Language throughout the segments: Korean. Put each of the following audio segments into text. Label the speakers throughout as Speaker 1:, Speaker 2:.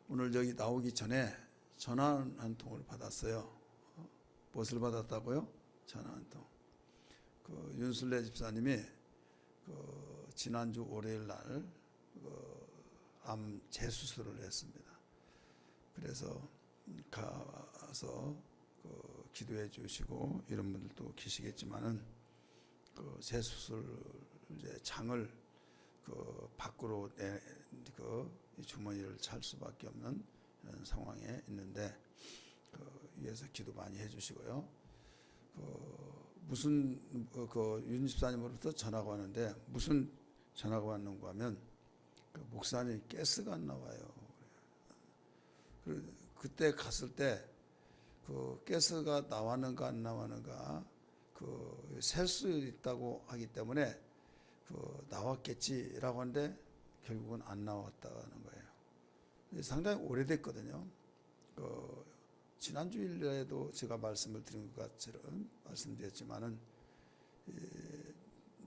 Speaker 1: 오늘 여기 나오기 전에 전화 한 통을 받았어요. 무엇을 받았다고요? 전화 한 통. 윤술래 집사님이 지난주 월요일 날 암 재수술을 했습니다. 그래서 가서 기도해 주시고 이런 분들도 계시겠지만은 재수술 이제 장을 밖으로 주머니를 찰 수밖에 없는 이런 상황에 있는데 위에서 기도 많이 해주시고요. 무슨 윤 집사님으로부터 전화가 왔는데 무슨 전화가 왔는가 하면 목사님 가스가 안 나와요. 그때 갔을 때 가스가 나왔는가 안 나왔는가 셀 수 있다고 하기 때문에 나왔겠지라고 하는데 결국은 안 나왔다는 거예요. 상당히 오래됐거든요. 지난 주일에도 제가 말씀을 드린 것처럼 말씀드렸지만은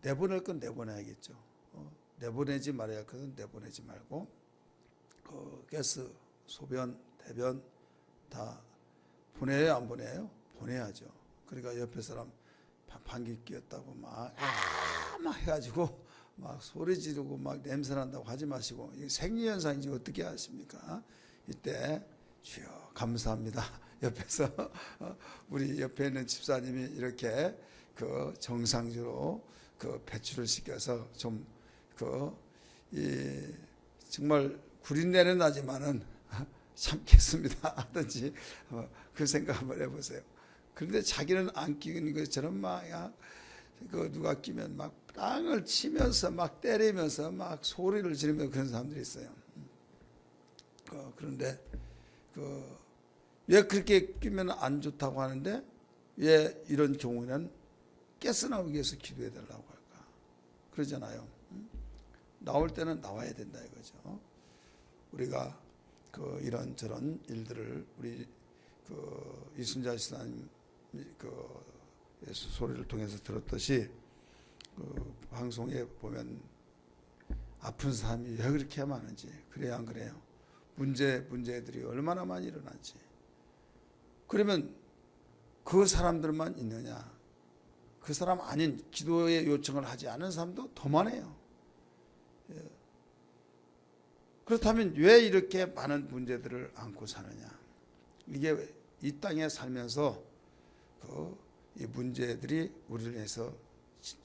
Speaker 1: 내보낼 건 내보내야겠죠. 내보내지 말아야 할 것은 내보내지 말고 가스, 소변, 대변 다 보내요, 안 보내요? 보내야죠. 그러니까 옆에 사람 방귀 뀌었다고 막 해가지고 막 소리 지르고 막 냄새 난다고 하지 마시고, 이게 생리현상인지 어떻게 아십니까? 이때 주여 감사합니다. 옆에서 우리 옆에 있는 집사님이 이렇게 정상적으로 배출을 시켜서 좀 정말 구린내는 나지만은 참겠습니다 하든지 그 생각 한번 해보세요. 그런데 자기는 안 끼는 것처럼 막 누가 끼면 막 땅을 치면서 막 때리면서 막 소리를 지르면서 그런 사람들이 있어요. 그런데 왜 그렇게 끼면 안 좋다고 하는데 왜 이런 경우에는 가스 나오기 위해서 기도해 달라고 할까? 그러잖아요. 나올 때는 나와야 된다 이거죠. 우리가 이런저런 일들을 우리 이순자 집사님 예수 소리를 통해서 들었듯이 방송에 보면 아픈 사람이 왜 그렇게 많은지, 그래야 안 그래요? 문제들이 얼마나 많이 일어난지. 그러면 그 사람들만 있느냐? 그 사람 아닌 기도의 요청을 하지 않은 사람도 더 많아요. 그렇다면 왜 이렇게 많은 문제들을 안고 사느냐? 이게 이 땅에 살면서 이 문제들이 우리를 위해서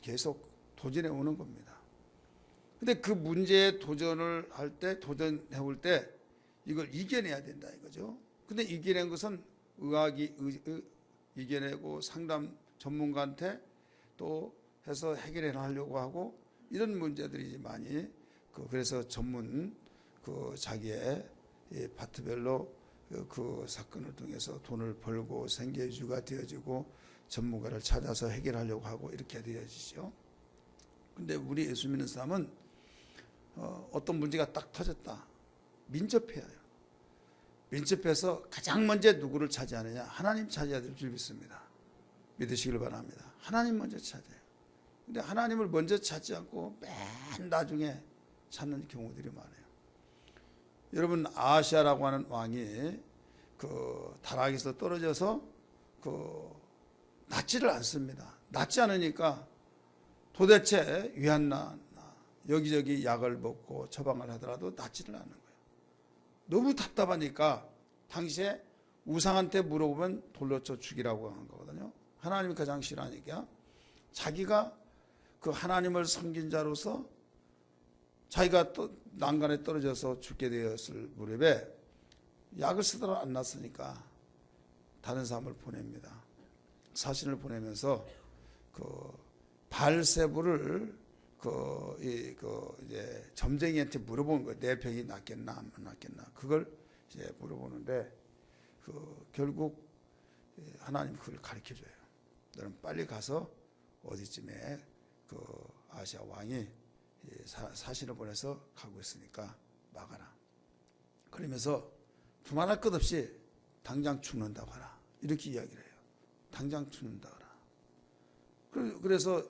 Speaker 1: 계속 도전해 오는 겁니다. 근데 그 문제에 도전을 할 때, 도전해 올 때 이걸 이겨내야 된다 이거죠. 근데 이겨낸 것은 의학이 이겨내고 상담 전문가한테 또 해서 해결해 하려고 하고 이런 문제들이 많이 그래서 전문 자기의 파트별로 그 사건을 통해서 돈을 벌고 생계주가 되어지고 전문가를 찾아서 해결하려고 하고 이렇게 되어지죠. 근데 우리 예수 믿는 사람은 어떤 문제가 딱 터졌다. 민첩해요. 민첩해서 가장 먼저 누구를 차지하느냐? 하나님 차지해야 될 줄 믿습니다. 믿으시길 바랍니다. 하나님 먼저 차지해요. 근데 하나님을 먼저 찾지 않고 맨 나중에 찾는 경우들이 많아요. 여러분, 아하시아라고 하는 왕이 다락에서 떨어져서 낫지를 않습니다. 낫지 않으니까 도대체 위안나 여기저기 약을 먹고 처방을 하더라도 낫지를 않는 거예요. 너무 답답하니까 당시에 우상한테 물어보면 돌로 쳐 죽이라고 한 거거든요. 하나님이 가장 싫어하니까 자기가 그 하나님을 섬긴 자로서 자기가 또 난간에 떨어져서 죽게 되었을 무렵에 약을 쓰더라도 안 났으니까 다른 사람을 보냅니다. 사신을 보내면서 발세부를 이제 점쟁이한테 물어본 거예요. 내 병이 낫겠나 안 낫겠나. 그걸 이제 물어보는데 결국 하나님 그걸 가르쳐 줘요. 너는 빨리 가서 어디쯤에 아시아 왕이 사신을 보내서 가고 있으니까 막아라. 그러면서 두말할 것 없이 당장 죽는다고 하라. 이렇게 이야기를 해요. 당장 죽는다고 하라. 그래서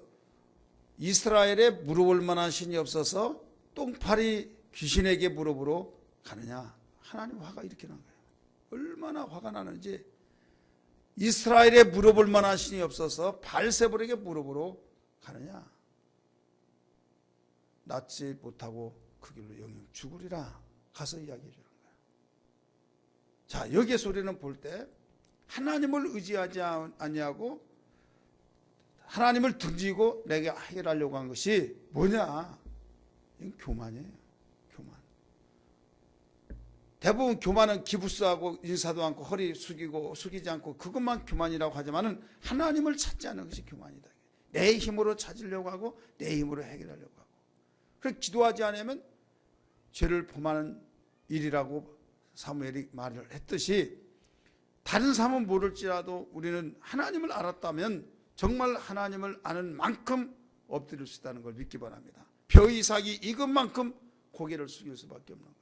Speaker 1: 이스라엘에 물어볼 만한 신이 없어서 똥파리 귀신에게 물어보러 가느냐? 하나님 화가 이렇게 난 거예요. 얼마나 화가 나는지 이스라엘에 물어볼 만한 신이 없어서 바알세불에게 물어보러 가느냐. 낫지 못하고 그 길로 영영 죽으리라 가서 이야기해 주는 거예요. 자, 여기에서 우리는 볼 때 하나님을 의지하지 아니하고 하나님을 등지고 내게 해결하려고 한 것이 뭐냐? 이건 교만이에요. 교만. 대부분 교만은 기부스하고 인사도 않고 허리 숙이지 않고 그것만 교만이라고 하지만은 하나님을 찾지 않는 것이 교만이다. 내 힘으로 찾으려고 하고 내 힘으로 해결하려고 하고. 그래서 기도하지 않으면 죄를 범하는 일이라고 사무엘이 말을 했듯이 다른 사람은 모를지라도 우리는 하나님을 알았다면 정말 하나님을 아는 만큼 엎드릴 수 있다는 걸 믿기 바랍니다. 벼 이삭이 익은 만큼 고개를 숙일 수밖에 없는 거예요.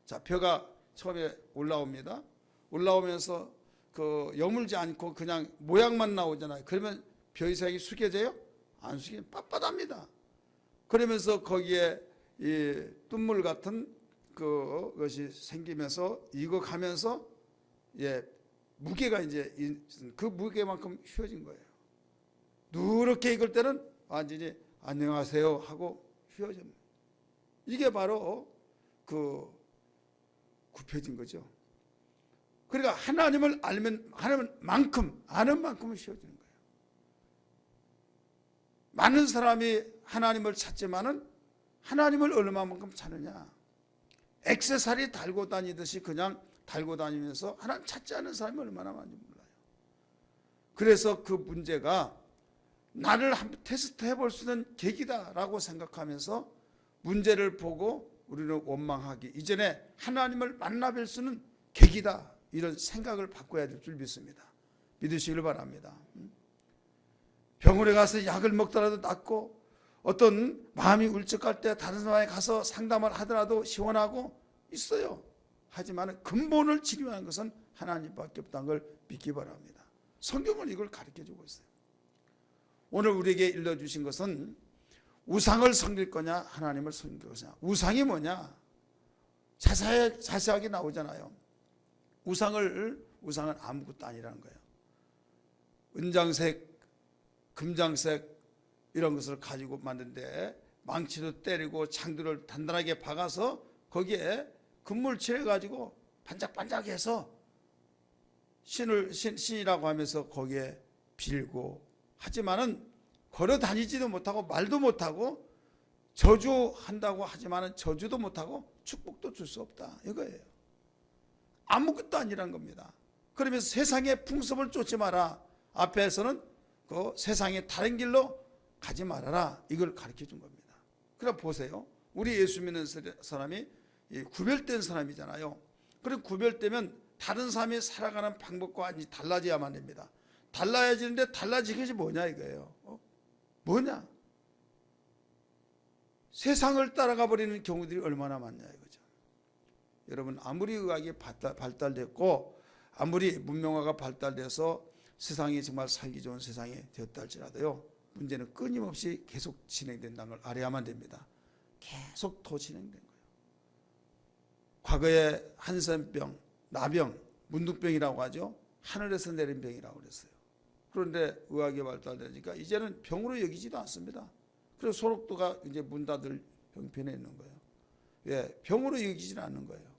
Speaker 1: 자, 벼가 처음에 올라옵니다. 올라오면서 그 여물지 않고 그냥 모양만 나오잖아요. 그러면 벼 이삭이 숙여져요? 안 숙여요. 빳빳합니다. 그러면서 거기에 이 뚠물 같은 그것이 생기면서 익어가면서 무게가 이제 그 무게만큼 휘어진 거예요. 누렇게 익을 때는 완전히 안녕하세요 하고 휘어집니다. 이게 바로 그 굽혀진 거죠. 그러니까 하나님을 알면 하나님을 아는 만큼 휘어지는 거예요. 많은 사람이 하나님을 찾지만은 하나님을 얼마만큼 찾느냐. 액세서리 달고 다니듯이 그냥 달고 다니면서 하나님 찾지 않는 사람이 얼마나 많은지 몰라요. 그래서 그 문제가 나를 한번 테스트 해볼 수 있는 계기다라고 생각하면서 문제를 보고 우리는 원망하기 이전에 하나님을 만나뵐 수 있는 계기다, 이런 생각을 바꿔야 될 줄 믿습니다. 믿으시길 바랍니다. 병원에 가서 약을 먹더라도 낫고 어떤 마음이 울적할 때 다른 사람에 가서 상담을 하더라도 시원하고 있어요. 하지만 근본을 치료하는 것은 하나님밖에 없다는 걸 믿기 바랍니다. 성경은 이걸 가르쳐주고 있어요. 오늘 우리에게 일러주신 것은 우상을 섬길 거냐 하나님을 섬길 거냐. 우상이 뭐냐 자세하게 나오잖아요. 우상은 아무것도 아니라는 거예요. 은장색, 금장색 이런 것을 가지고 만드는데 망치도 때리고 창들을 단단하게 박아서 거기에 금물 칠해가지고 반짝반짝해서 신이라고 하면서 거기에 빌고 하지만은 걸어 다니지도 못하고 말도 못하고 저주한다고 하지만은 저주도 못하고 축복도 줄 수 없다 이거예요. 아무것도 아니란 겁니다. 그러면서 세상의 풍습을 쫓지 마라. 앞에서는 그 세상의 다른 길로 가지 말아라. 이걸 가르쳐 준 겁니다. 그럼 보세요. 우리 예수 믿는 사람이 구별된 사람이잖아요. 그럼 구별되면 다른 사람이 살아가는 방법과 완전히 달라져야만 됩니다. 달라지는데 달라진 것이 뭐냐 이거예요. 뭐냐? 세상을 따라가 버리는 경우들이 얼마나 많냐 이거죠. 여러분, 아무리 의학이 발달됐고 아무리 문명화가 발달돼서 세상이 정말 살기 좋은 세상이 되었다 할지라도요, 문제는 끊임없이 계속 진행된다는 걸 알아야만 됩니다. 계속 더 진행된 거예요. 과거에 한센병, 나병, 문둥병이라고 하죠. 하늘에서 내린 병이라고 그랬어요. 그런데 의학이 발달되니까 이제는 병으로 여기지도 않습니다. 그래서 소록도가 이제 문 닫을 형편에 있는 거예요. 왜? 병으로 여기지는 않는 거예요.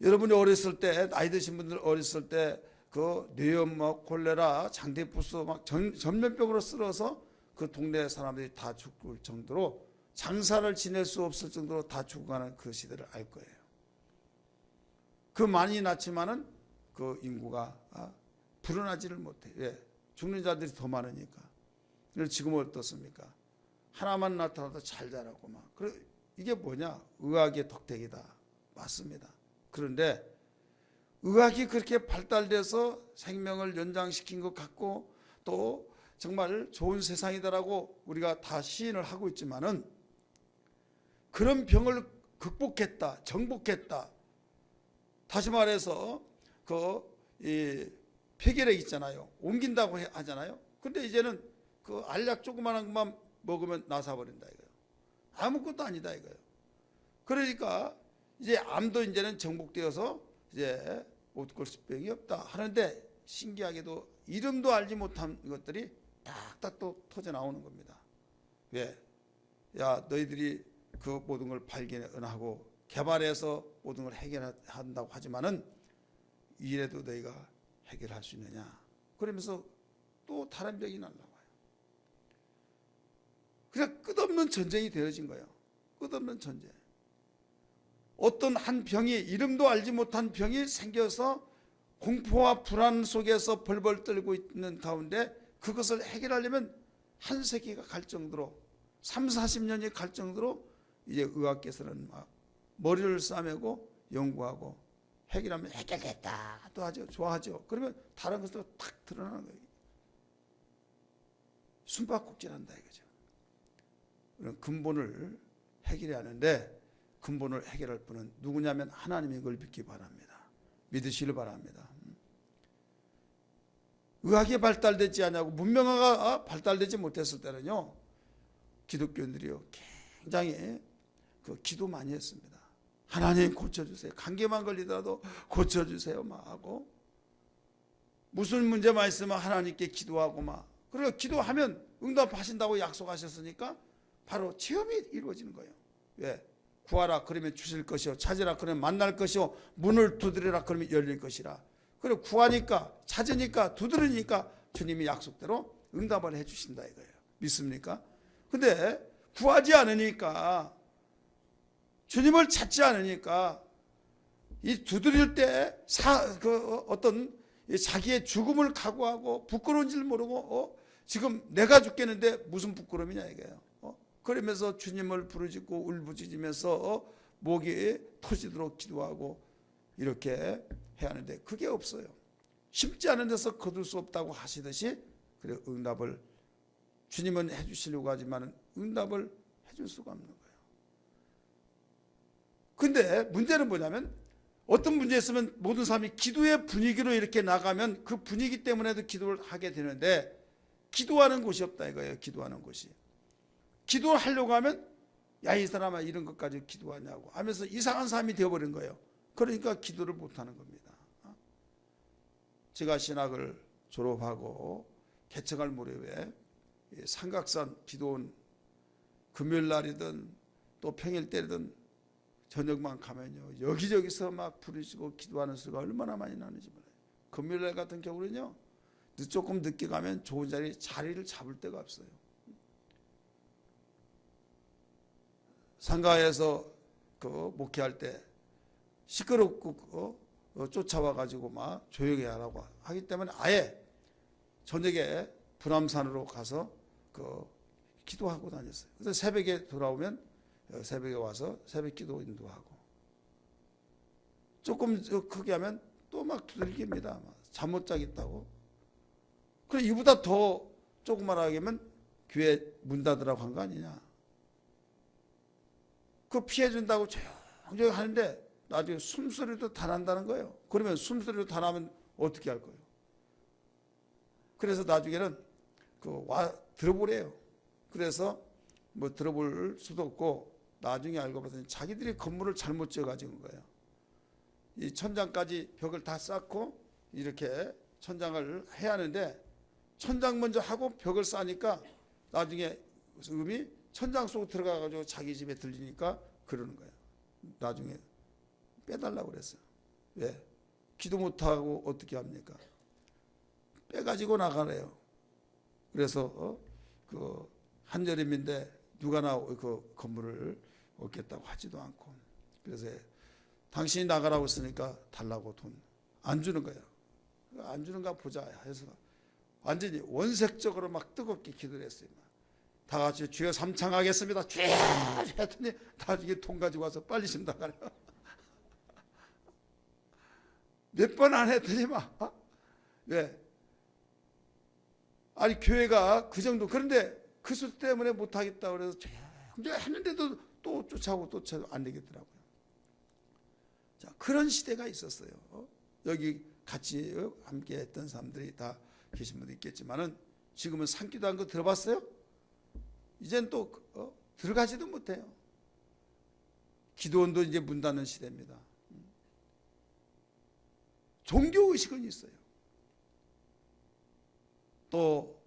Speaker 1: 여러분이 어렸을 때, 나이 드신 분들 어렸을 때 그 뇌염, 콜레라, 장대부스 막 전면병으로 쓸어서 그 동네 사람들이 다 죽을 정도로 장사를 지낼 수 없을 정도로 다 죽어가는 그 시대를 알 거예요. 그 많이 낳지만은 그 인구가 불어나지를 못해. 왜? 죽는 자들이 더 많으니까. 그래서 지금은 어떻습니까? 하나만 나타나도 잘 자라고 막. 이게 뭐냐? 의학의 덕택이다. 맞습니다. 그런데 의학이 그렇게 발달돼서 생명을 연장시킨 것 같고 또 정말 좋은 세상이다라고 우리가 다 시인을 하고 있지만은 그런 병을 극복했다, 정복했다. 다시 말해서 이 폐결핵 있잖아요. 옮긴다고 하잖아요. 근데 이제는 그 알약 조그만한 것만 먹으면 나사버린다 이거예요. 아무것도 아니다 이거예요. 그러니까 이제 암도 이제는 정복되어서 이제 옷걸스병이 없다 하는데 신기하게도 이름도 알지 못한 것들이 딱딱 또 터져 나오는 겁니다. 왜? 야, 너희들이 그 모든 걸 발견하고 개발해서 모든 걸 해결한다고 하지만은 이래도 너희가 해결할 수 있느냐? 그러면서 또 다른 병이 날라와요. 그래서 끝없는 전쟁이 되어진 거예요. 끝없는 전쟁. 어떤 한 병이, 이름도 알지 못한 병이 생겨서 공포와 불안 속에서 벌벌 떨고 있는 가운데 그것을 해결하려면 한 세기가 갈 정도로 3, 40년이 갈 정도로 이제 의학계에서는 막 머리를 싸매고 연구하고 해결하면 해결됐다 또 하죠. 좋아하죠. 그러면 다른 것으로 탁 드러나는 거예요. 숨바꼭질한다 이거죠. 그런 근본을 해결해야 하는데 근본을 해결할 분은 누구냐면 하나님인 걸 믿기 바랍니다. 믿으시길 바랍니다. 의학이 발달되지 않냐고 문명화가 발달되지 못했을 때는요 기독교인들이요 굉장히 기도 많이 했습니다. 하나님 고쳐주세요. 감기만 걸리더라도 고쳐주세요 막 하고 무슨 문제만 있으면 하나님께 기도하고 막 그리고 기도하면 응답하신다고 약속하셨으니까 바로 체험이 이루어지는 거예요. 왜? 구하라 그러면 주실 것이요 찾으라 그러면 만날 것이요 문을 두드리라 그러면 열릴 것이라. 그리고 구하니까 찾으니까 두드리니까 주님이 약속대로 응답을 해 주신다 이거예요. 믿습니까? 근데 구하지 않으니까 주님을 찾지 않으니까 이 두드릴 때 어떤 자기의 죽음을 각오하고 부끄러운 줄 모르고 지금 내가 죽겠는데 무슨 부끄러움이냐 이거예요. 그러면서 주님을 부르짖고 울부짖으면서 목이 터지도록 기도하고 이렇게 해야 하는데 그게 없어요. 심지 않은 데서 거둘 수 없다고 하시듯이 그래 응답을 주님은 해주시려고 하지만 응답을 해줄 수가 없는 거예요. 근데 문제는 뭐냐면 어떤 문제 있으면 모든 사람이 기도의 분위기로 이렇게 나가면 그 분위기 때문에도 기도를 하게 되는데 기도하는 곳이 없다 이거예요. 기도하는 곳이. 기도를 하려고 하면 야 이 사람아 이런 것까지 기도하냐고 하면서 이상한 사람이 되어버린 거예요. 그러니까 기도를 못하는 겁니다. 제가 신학을 졸업하고 개척할 무렵에 삼각산 기도원 금요일 날이든 또 평일 때든 저녁만 가면요 여기저기서 막 부르시고 기도하는 수가 얼마나 많이 나는지 몰라요. 금요일 날 같은 경우는요 조금 늦게 가면 좋은 자리를 잡을 데가 없어요. 상가에서 목회할 때 시끄럽고 쫓아와 가지고 막 조용히 하라고 하기 때문에 아예 저녁에 불암산으로 가서 기도하고 다녔어요. 그래서 새벽에 돌아오면 새벽에 와서 새벽 기도 인도하고 조금 크게 하면 또 막 두들깁니다. 잠 못 자겠다고. 그래 이보다 더 조그만하게 하면 교회 문 닫으라고 한 거 아니냐. 그거 피해준다고 조용조용 하는데 나중에 숨소리도 다 난다는 거예요. 그러면 숨소리도 다 나면 어떻게 할 거예요? 그래서 나중에는 들어보래요. 그래서 뭐 들어볼 수도 없고 나중에 알고 봤더니 자기들이 건물을 잘못 지어가지고 온 거예요. 이 천장까지 벽을 다 쌓고 이렇게 천장을 해야 하는데 천장 먼저 하고 벽을 쌓으니까 나중에 음이 천장 속으로 들어가가지고 자기 집에 들리니까 그러는 거예요. 나중에 빼달라고 그랬어요. 왜? 기도 못하고 어떻게 합니까? 빼가지고 나가래요. 그래서 한여름인데 누가 그 건물을 얻겠다고 하지도 않고 그래서 당신이 나가라고 했으니까 달라고 돈 안 주는 거예요. 안 주는가 보자 해서 완전히 원색적으로 막 뜨겁게 기도를 했어요. 다 같이 주여 삼창하겠습니다. 주여 했더니 나중에 돈 가지고 와서 빨리 좀 나가래요. 몇 번 안 했더니 막 왜? 아니 교회가 그 정도 그런데 그 수 때문에 못하겠다 그래서 했는데도 또 쫓아오고 또 안 되겠더라고요. 자 그런 시대가 있었어요. 여기 같이 함께 했던 사람들이 다 계신 분도 있겠지만은 지금은 산기도한 거 들어봤어요? 이젠 또 들어가지도 못해요. 기도원도 이제 문 닫는 시대입니다. 종교의식은 있어요. 또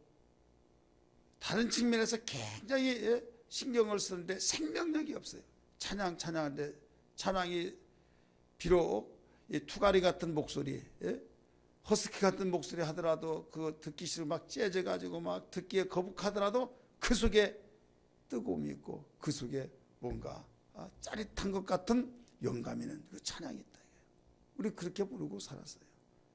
Speaker 1: 다른 측면에서 굉장히 신경을 쓰는데 생명력이 없어요. 찬양하는데 찬양이 비록 이 투가리 같은 목소리, 허스키 같은 목소리 하더라도 그 듣기 싫어 막 째져가지고 막 듣기에 거북하더라도 그 속에 뜨거움이 있고 그 속에 뭔가 짜릿한 것 같은 영감 있는 그 찬양이 있다. 우리 그렇게 부르고 살았어요.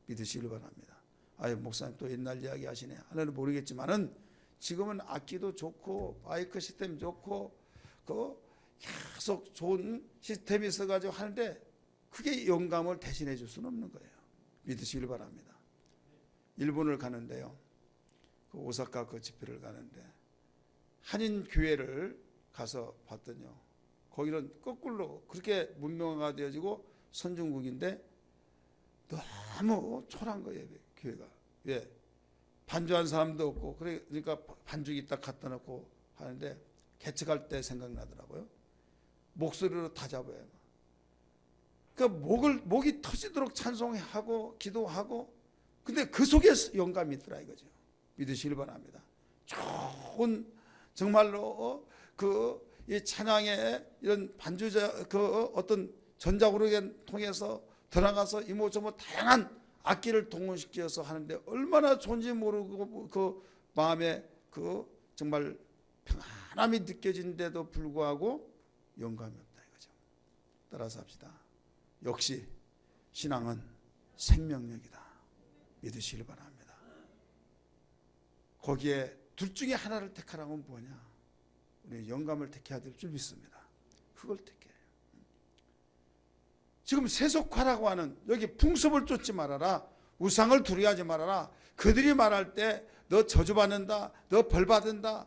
Speaker 1: 믿으시길 바랍니다. 아유, 목사님 또 옛날 이야기 하시네 하나는 모르겠지만은 지금은 악기도 좋고 마이크 시스템 좋고 그 계속 좋은 시스템이 있어가지고 하는데 그게 영감을 대신해 줄 수는 없는 거예요. 믿으시길 바랍니다. 일본을 가는데요. 그 오사카 그 집회를 가는데 한인 교회를 가서 봤더니요. 거기는 거꾸로 그렇게 문명화가 되어지고 선진국인데 너무 초라한 거예요. 교회가. 왜? 반주한 사람도 없고 그러니까 반주기 딱 갖다 놓고 하는데 개척할 때 생각나더라고요. 목소리로 다 잡아요. 그러니까 목이 터지도록 찬송하고 기도하고 근데 그 속에 영감이 있더라 이거죠. 믿으시길 바랍니다. 좋은 정말로 이 찬양의 이런 반주자 그 어떤 전자구르기 통해서 들어가서 이모저모 다양한 악기를 동원시켜서 하는데 얼마나 좋은지 모르고 그 마음에 그 정말 평안함이 느껴진데도 불구하고 영감이 없다 이거죠. 따라서 합시다. 역시 신앙은 생명력이다. 믿으시길 바랍니다. 거기에 둘 중에 하나를 택하라면 뭐냐? 우리 영감을 택해야 될 줄 믿습니다. 그걸 택해요. 지금 세속화라고 하는 여기 풍습을 쫓지 말아라. 우상을 두려워하지 말아라. 그들이 말할 때 너 저주받는다. 너 벌받는다.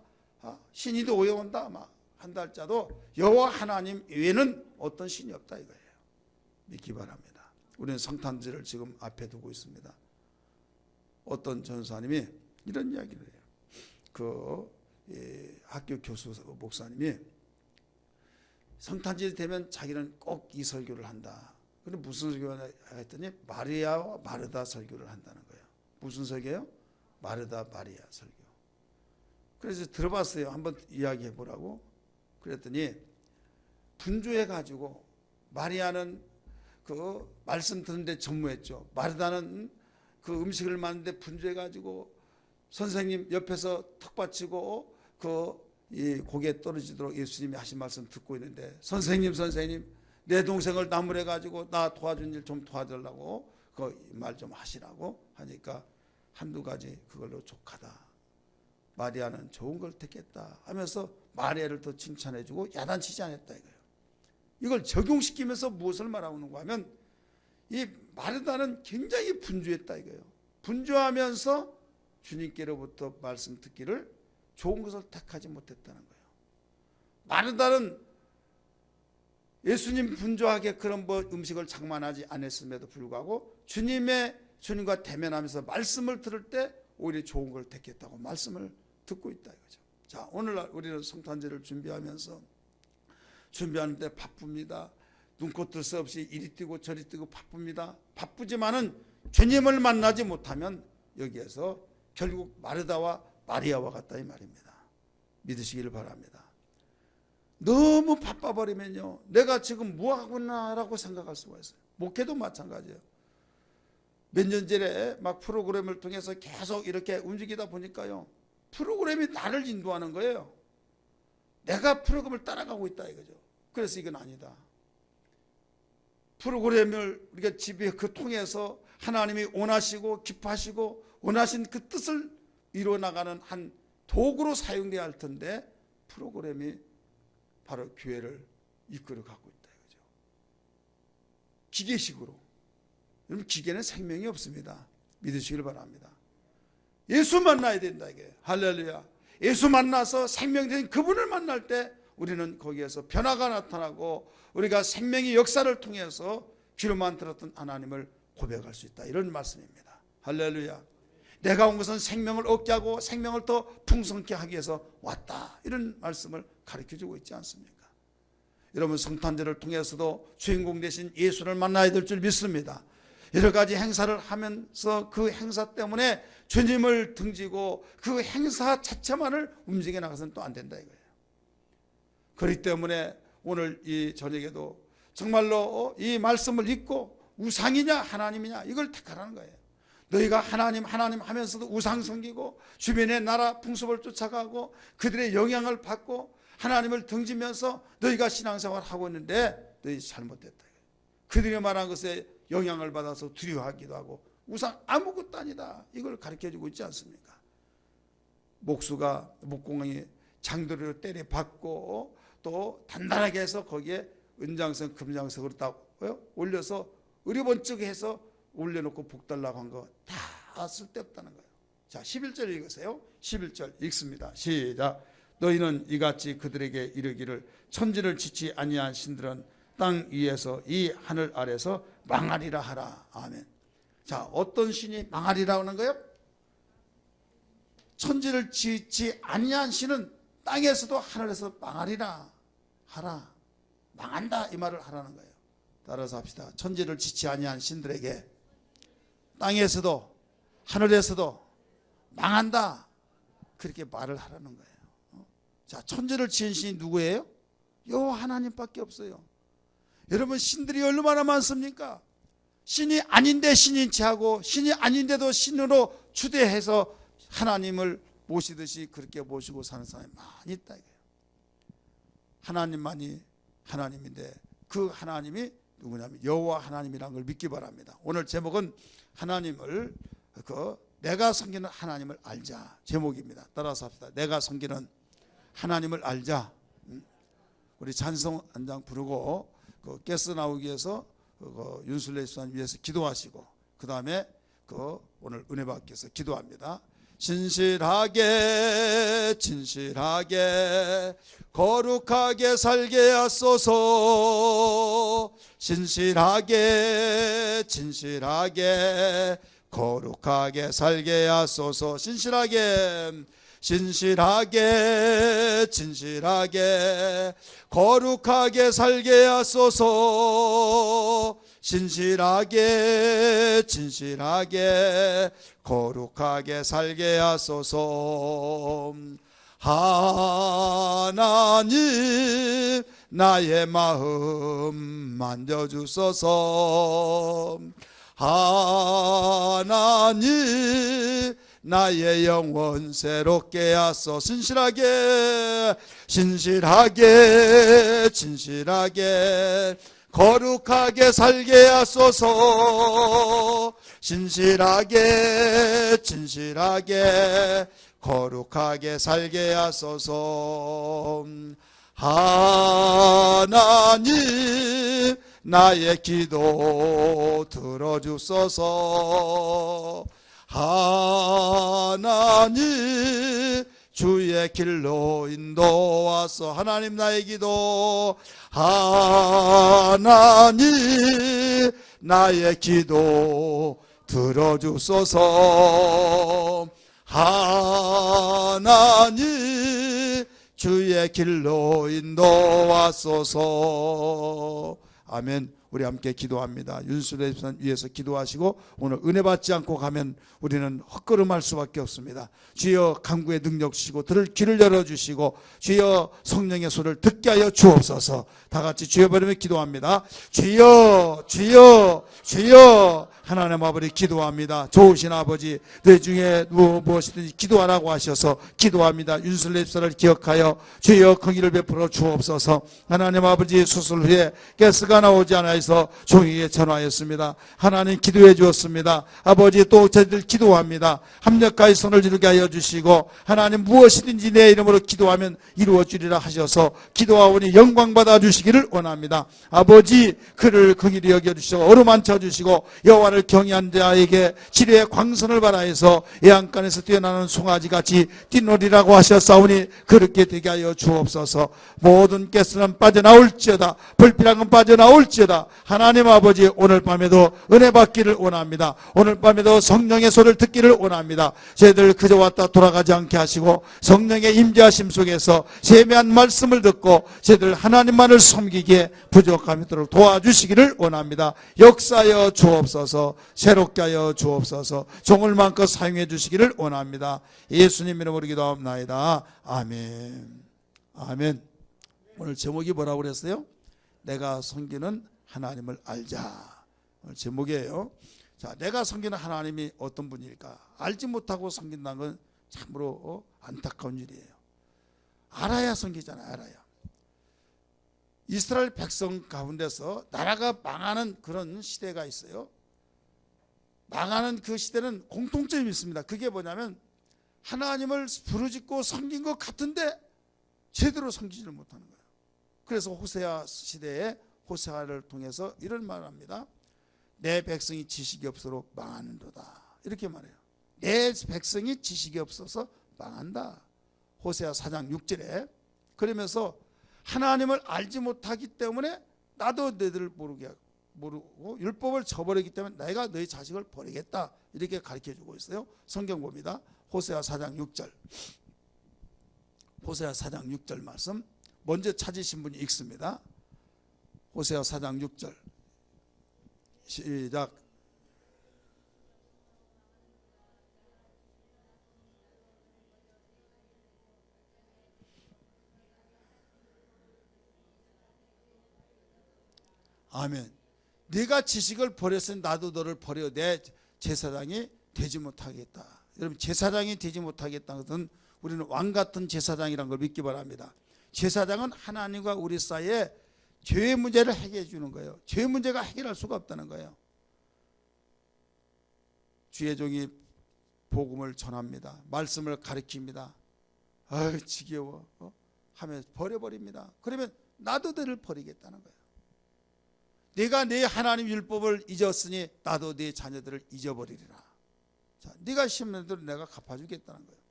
Speaker 1: 신이도 오해온다. 막 한다 할자도 여호와 하나님 외에는 어떤 신이 없다 이거예요. 믿기 바랍니다. 우리는 성탄절을 지금 앞에 두고 있습니다. 어떤 전사님이 이런 이야기를 해요. 학교 교수 목사님이 성탄절이 되면 자기는 꼭 이 설교를 한다. 근데 무슨 설교를 했더니 마리아와 마르다 설교를 한다는 거예요. 무슨 설교예요? 마르다 마리아 설교. 그래서 들어봤어요. 한번 이야기해 보라고. 그랬더니 분주해 가지고 마리아는 그 말씀 듣는데 전무했죠. 마르다는 그 음식을 만드는데 분주해 가지고 선생님 옆에서 턱 받치고 이 고개 떨어지도록 예수님이 하신 말씀 듣고 있는데 선생님 내 동생을 나무래 가지고 나 도와준 일 좀 도와달라고 그 말 좀 하시라고 하니까 한두 가지 그걸로 족하다. 마리아는 좋은 걸 택했다 하면서 마리아를 더 칭찬해주고 야단치지 않았다 이거예요. 이걸 적용시키면서 무엇을 말하는가 하면 이 마르다는 굉장히 분주했다 이거예요. 분주하면서 주님께로부터 말씀 듣기를 좋은 것을 택하지 못했다는 거예요. 마르다는 예수님 분주하게 그런 음식을 장만하지 않았음에도 불구하고 주님과 대면하면서 말씀을 들을 때 오히려 좋은 걸 택했다고 말씀을 듣고 있다 이거죠. 자, 오늘날 우리는 성탄절을 준비하는데 바쁩니다. 눈코 뜰 새 없이 이리 뛰고 저리 뛰고 바쁩니다. 바쁘지만은 주님을 만나지 못하면 여기에서 결국 마르다와 마리아와 같다 이 말입니다. 믿으시기를 바랍니다. 너무 바빠버리면요 내가 지금 뭐하고 있나라고 생각할 수가 있어요. 목회도 마찬가지예요. 몇 년 전에 막 프로그램을 통해서 계속 이렇게 움직이다 보니까요 프로그램이 나를 인도하는 거예요. 내가 프로그램을 따라가고 있다 이거죠. 그래서 이건 아니다. 프로그램을 우리가 집에 통해서 하나님이 원하시고 기뻐하시고 원하신 그 뜻을 이루어나가는 한 도구로 사용돼야 할 텐데 프로그램이 바로 교회를 이끌어가고 있다 이거죠. 기계식으로. 여러분 기계는 생명이 없습니다. 믿으시길 바랍니다. 예수 만나야 된다 이게. 할렐루야. 예수 만나서 생명적인 그분을 만날 때 우리는 거기에서 변화가 나타나고 우리가 생명의 역사를 통해서 귀로만 들었던 하나님을 고백할 수 있다. 이런 말씀입니다. 할렐루야. 내가 온 것은 생명을 얻게 하고 생명을 더 풍성케 하기 위해서 왔다. 이런 말씀을 가르쳐주고 있지 않습니까? 여러분 성탄절을 통해서도 주인공 되신 예수를 만나야 될 줄 믿습니다. 여러 가지 행사를 하면서 그 행사 때문에 주님을 등지고 그 행사 자체만을 움직여 나가서는 또 안 된다 이거예요. 그렇기 때문에 오늘 이 저녁에도 정말로 이 말씀을 읽고 우상이냐 하나님이냐 이걸 택하라는 거예요. 너희가 하나님 하면서도 우상 섬기고 주변의 나라 풍습을 쫓아가고 그들의 영향을 받고 하나님을 등지면서 너희가 신앙생활을 하고 있는데 너희 잘못됐다. 그들이 말한 것에 영향을 받아서 두려워하기도 하고 우상 아무것도 아니다 이걸 가르쳐주고 있지 않습니까? 목수가 목공이 장도리로 때려 박고 또 단단하게 해서 거기에 은장석 금장석으로 딱 올려서 으리번쩍해서 올려놓고 복 달라고 한 거 다 쓸데없다는 거예요. 자 11절 읽으세요. 11절 읽습니다. 시작. 너희는 이같이 그들에게 이르기를 천지를 지치 아니한 신들은 땅 위에서 이 하늘 아래서 망하리라 하라. 아멘. 자 어떤 신이 망하리라 하는 거예요? 천지를 지치 아니한 신은 땅에서도 하늘에서 망하리라 하라. 망한다 이 말을 하라는 거예요. 따라서 합시다. 천지를 지치 아니한 신들에게 땅에서도 하늘에서도 망한다 그렇게 말을 하라는 거예요. 자 천지를 지은 신이 누구예요? 여호와 하나님밖에 없어요. 여러분 신들이 얼마나 많습니까? 신이 아닌데 신인 체하고 신이 아닌데도 신으로 추대해서 하나님을 모시듯이 그렇게 모시고 사는 사람이 많이 있다 이거예요. 하나님만이 하나님인데 그 하나님이 누구냐면 여호와 하나님이라는 걸 믿기 바랍니다. 오늘 제목은 하나님을 내가 섬기는 하나님을 알자 제목입니다. 따라서 합시다. 내가 섬기는 하나님을 알자. 우리 찬송 한 장 부르고 가스 나오기 위해서 윤술래 수사님 위해서 기도하시고 그 다음에 오늘 은혜 받기 위해서 기도합니다. 진실하게 거룩하게 살게 하소서. 진실하게 거룩하게 살게 하소서. 진실하게 거룩하게 살게 하소서. 진실하게 거룩하게 살게 하소서. 하나님 나의 마음 만져주소서. 하나님 나의 영혼 새롭게 하소서. 진실하게 거룩하게 살게 하소서. 진실하게 거룩하게 살게 하소서. 하나님 나의 기도 들어주소서. 하나님 주의 길로 인도와서. 하나님 나의 기도, 하나님 나의 기도 들어주소서. 하나님 주의 길로 인도하소서. 아멘. 우리 함께 기도합니다. 윤수래 집사님 위해서 기도하시고 오늘 은혜 받지 않고 가면 우리는 헛걸음할 수밖에 없습니다. 주여 간구의 능력 주시고 들을 귀를 열어주시고 주여 성령의 소리를 듣게 하여 주옵소서. 다 같이 주여 부르며 기도합니다. 주여 하나님 아버지 기도합니다. 좋으신 아버지 내 중에 무엇이든지 기도하라고 하셔서 기도합니다. 윤술래 집사를 기억하여 주여 긍휼을 베풀어 주옵소서. 하나님 아버지 수술 후에 가스가 나오지 않아서 종이에 전화했습니다. 하나님 기도해 주었습니다. 아버지 또 저희들 기도합니다. 합력하여 손을 들게 하여 주시고 하나님 무엇이든지 내 이름으로 기도하면 이루어 주리라 하셔서 기도하오니 영광 받아 주시기를 원합니다. 아버지 그를 긍휼히 여겨 주시고 어루만져 주시고 여호와를 여호와를 경외한 자에게 지뢰의 광선을 발하여서 애안간에서 뛰어나는 송아지같이 뛰놀이라고 하셨사오니 그렇게 되게 하여 주옵소서. 모든 가스는 빠져나올지어다, 불필요한 빠져나올지어다. 하나님 아버지, 오늘 밤에도 은혜 받기를 원합니다. 오늘 밤에도 성령의 소리를 듣기를 원합니다. 저희들 그저 왔다 돌아가지 않게 하시고 성령의 임재하심 속에서 세미한 말씀을 듣고 저희들 하나님만을 섬기기에 부족함이 있도록 도와주시기를 원합니다. 역사하여 주옵소서. 새롭게 하여 주옵소서. 종을 마음껏 사용해 주시기를 원합니다. 예수님 이름으로 기도합나이다. 아멘. 아멘. 오늘 제목이 뭐라고 그랬어요? 내가 섬기는 하나님을 알자. 오늘 제목이에요. 자, 내가 섬기는 하나님이 어떤 분일까? 알지 못하고 섬긴다는 건 참으로 안타까운 일이에요. 알아야 섬기잖아요. 알아야. 이스라엘 백성 가운데서 나라가 망하는 그런 시대가 있어요. 망하는 그 시대는 공통점이 있습니다. 그게 뭐냐면 하나님을 부르짖고 섬긴 것 같은데 제대로 섬기지를 못하는 거예요. 그래서 호세아 시대에 호세아를 통해서 이런 말을 합니다. 내 백성이 지식이 없어서 망하는도다. 이렇게 말해요. 내 백성이 지식이 없어서 망한다. 호세아 4장 6절에. 그러면서 하나님을 알지 못하기 때문에 나도 너희들을 모르고 율법을 저버리기 때문에 내가 너희 자식을 버리겠다. 이렇게 가르쳐주고 있어요. 성경 봅니다. 호세아 4장 6절. 호세아 4장 6절 말씀 먼저 찾으신 분이 읽습니다. 호세아 4장 6절 시작. 아멘. 네가 지식을 버렸으니 나도 너를 버려 내 제사장이 되지 못하겠다. 여러분, 제사장이 되지 못하겠다는 것은 우리는 왕같은 제사장이라는 걸 믿기 바랍니다. 제사장은 하나님과 우리 사이에 죄의 문제를 해결해 주는 거예요. 죄의 문제가 해결할 수가 없다는 거예요. 주의 종이 복음을 전합니다. 말씀을 가르칩니다. 아유 지겨워 하면서 버려버립니다. 그러면 나도 너를 버리겠다는 거예요. 네가 네 하나님 율법을 잊었으니 나도 네 자녀들을 잊어버리리라. 자, 네가 심는 대로 내가 갚아주겠다는 거예요.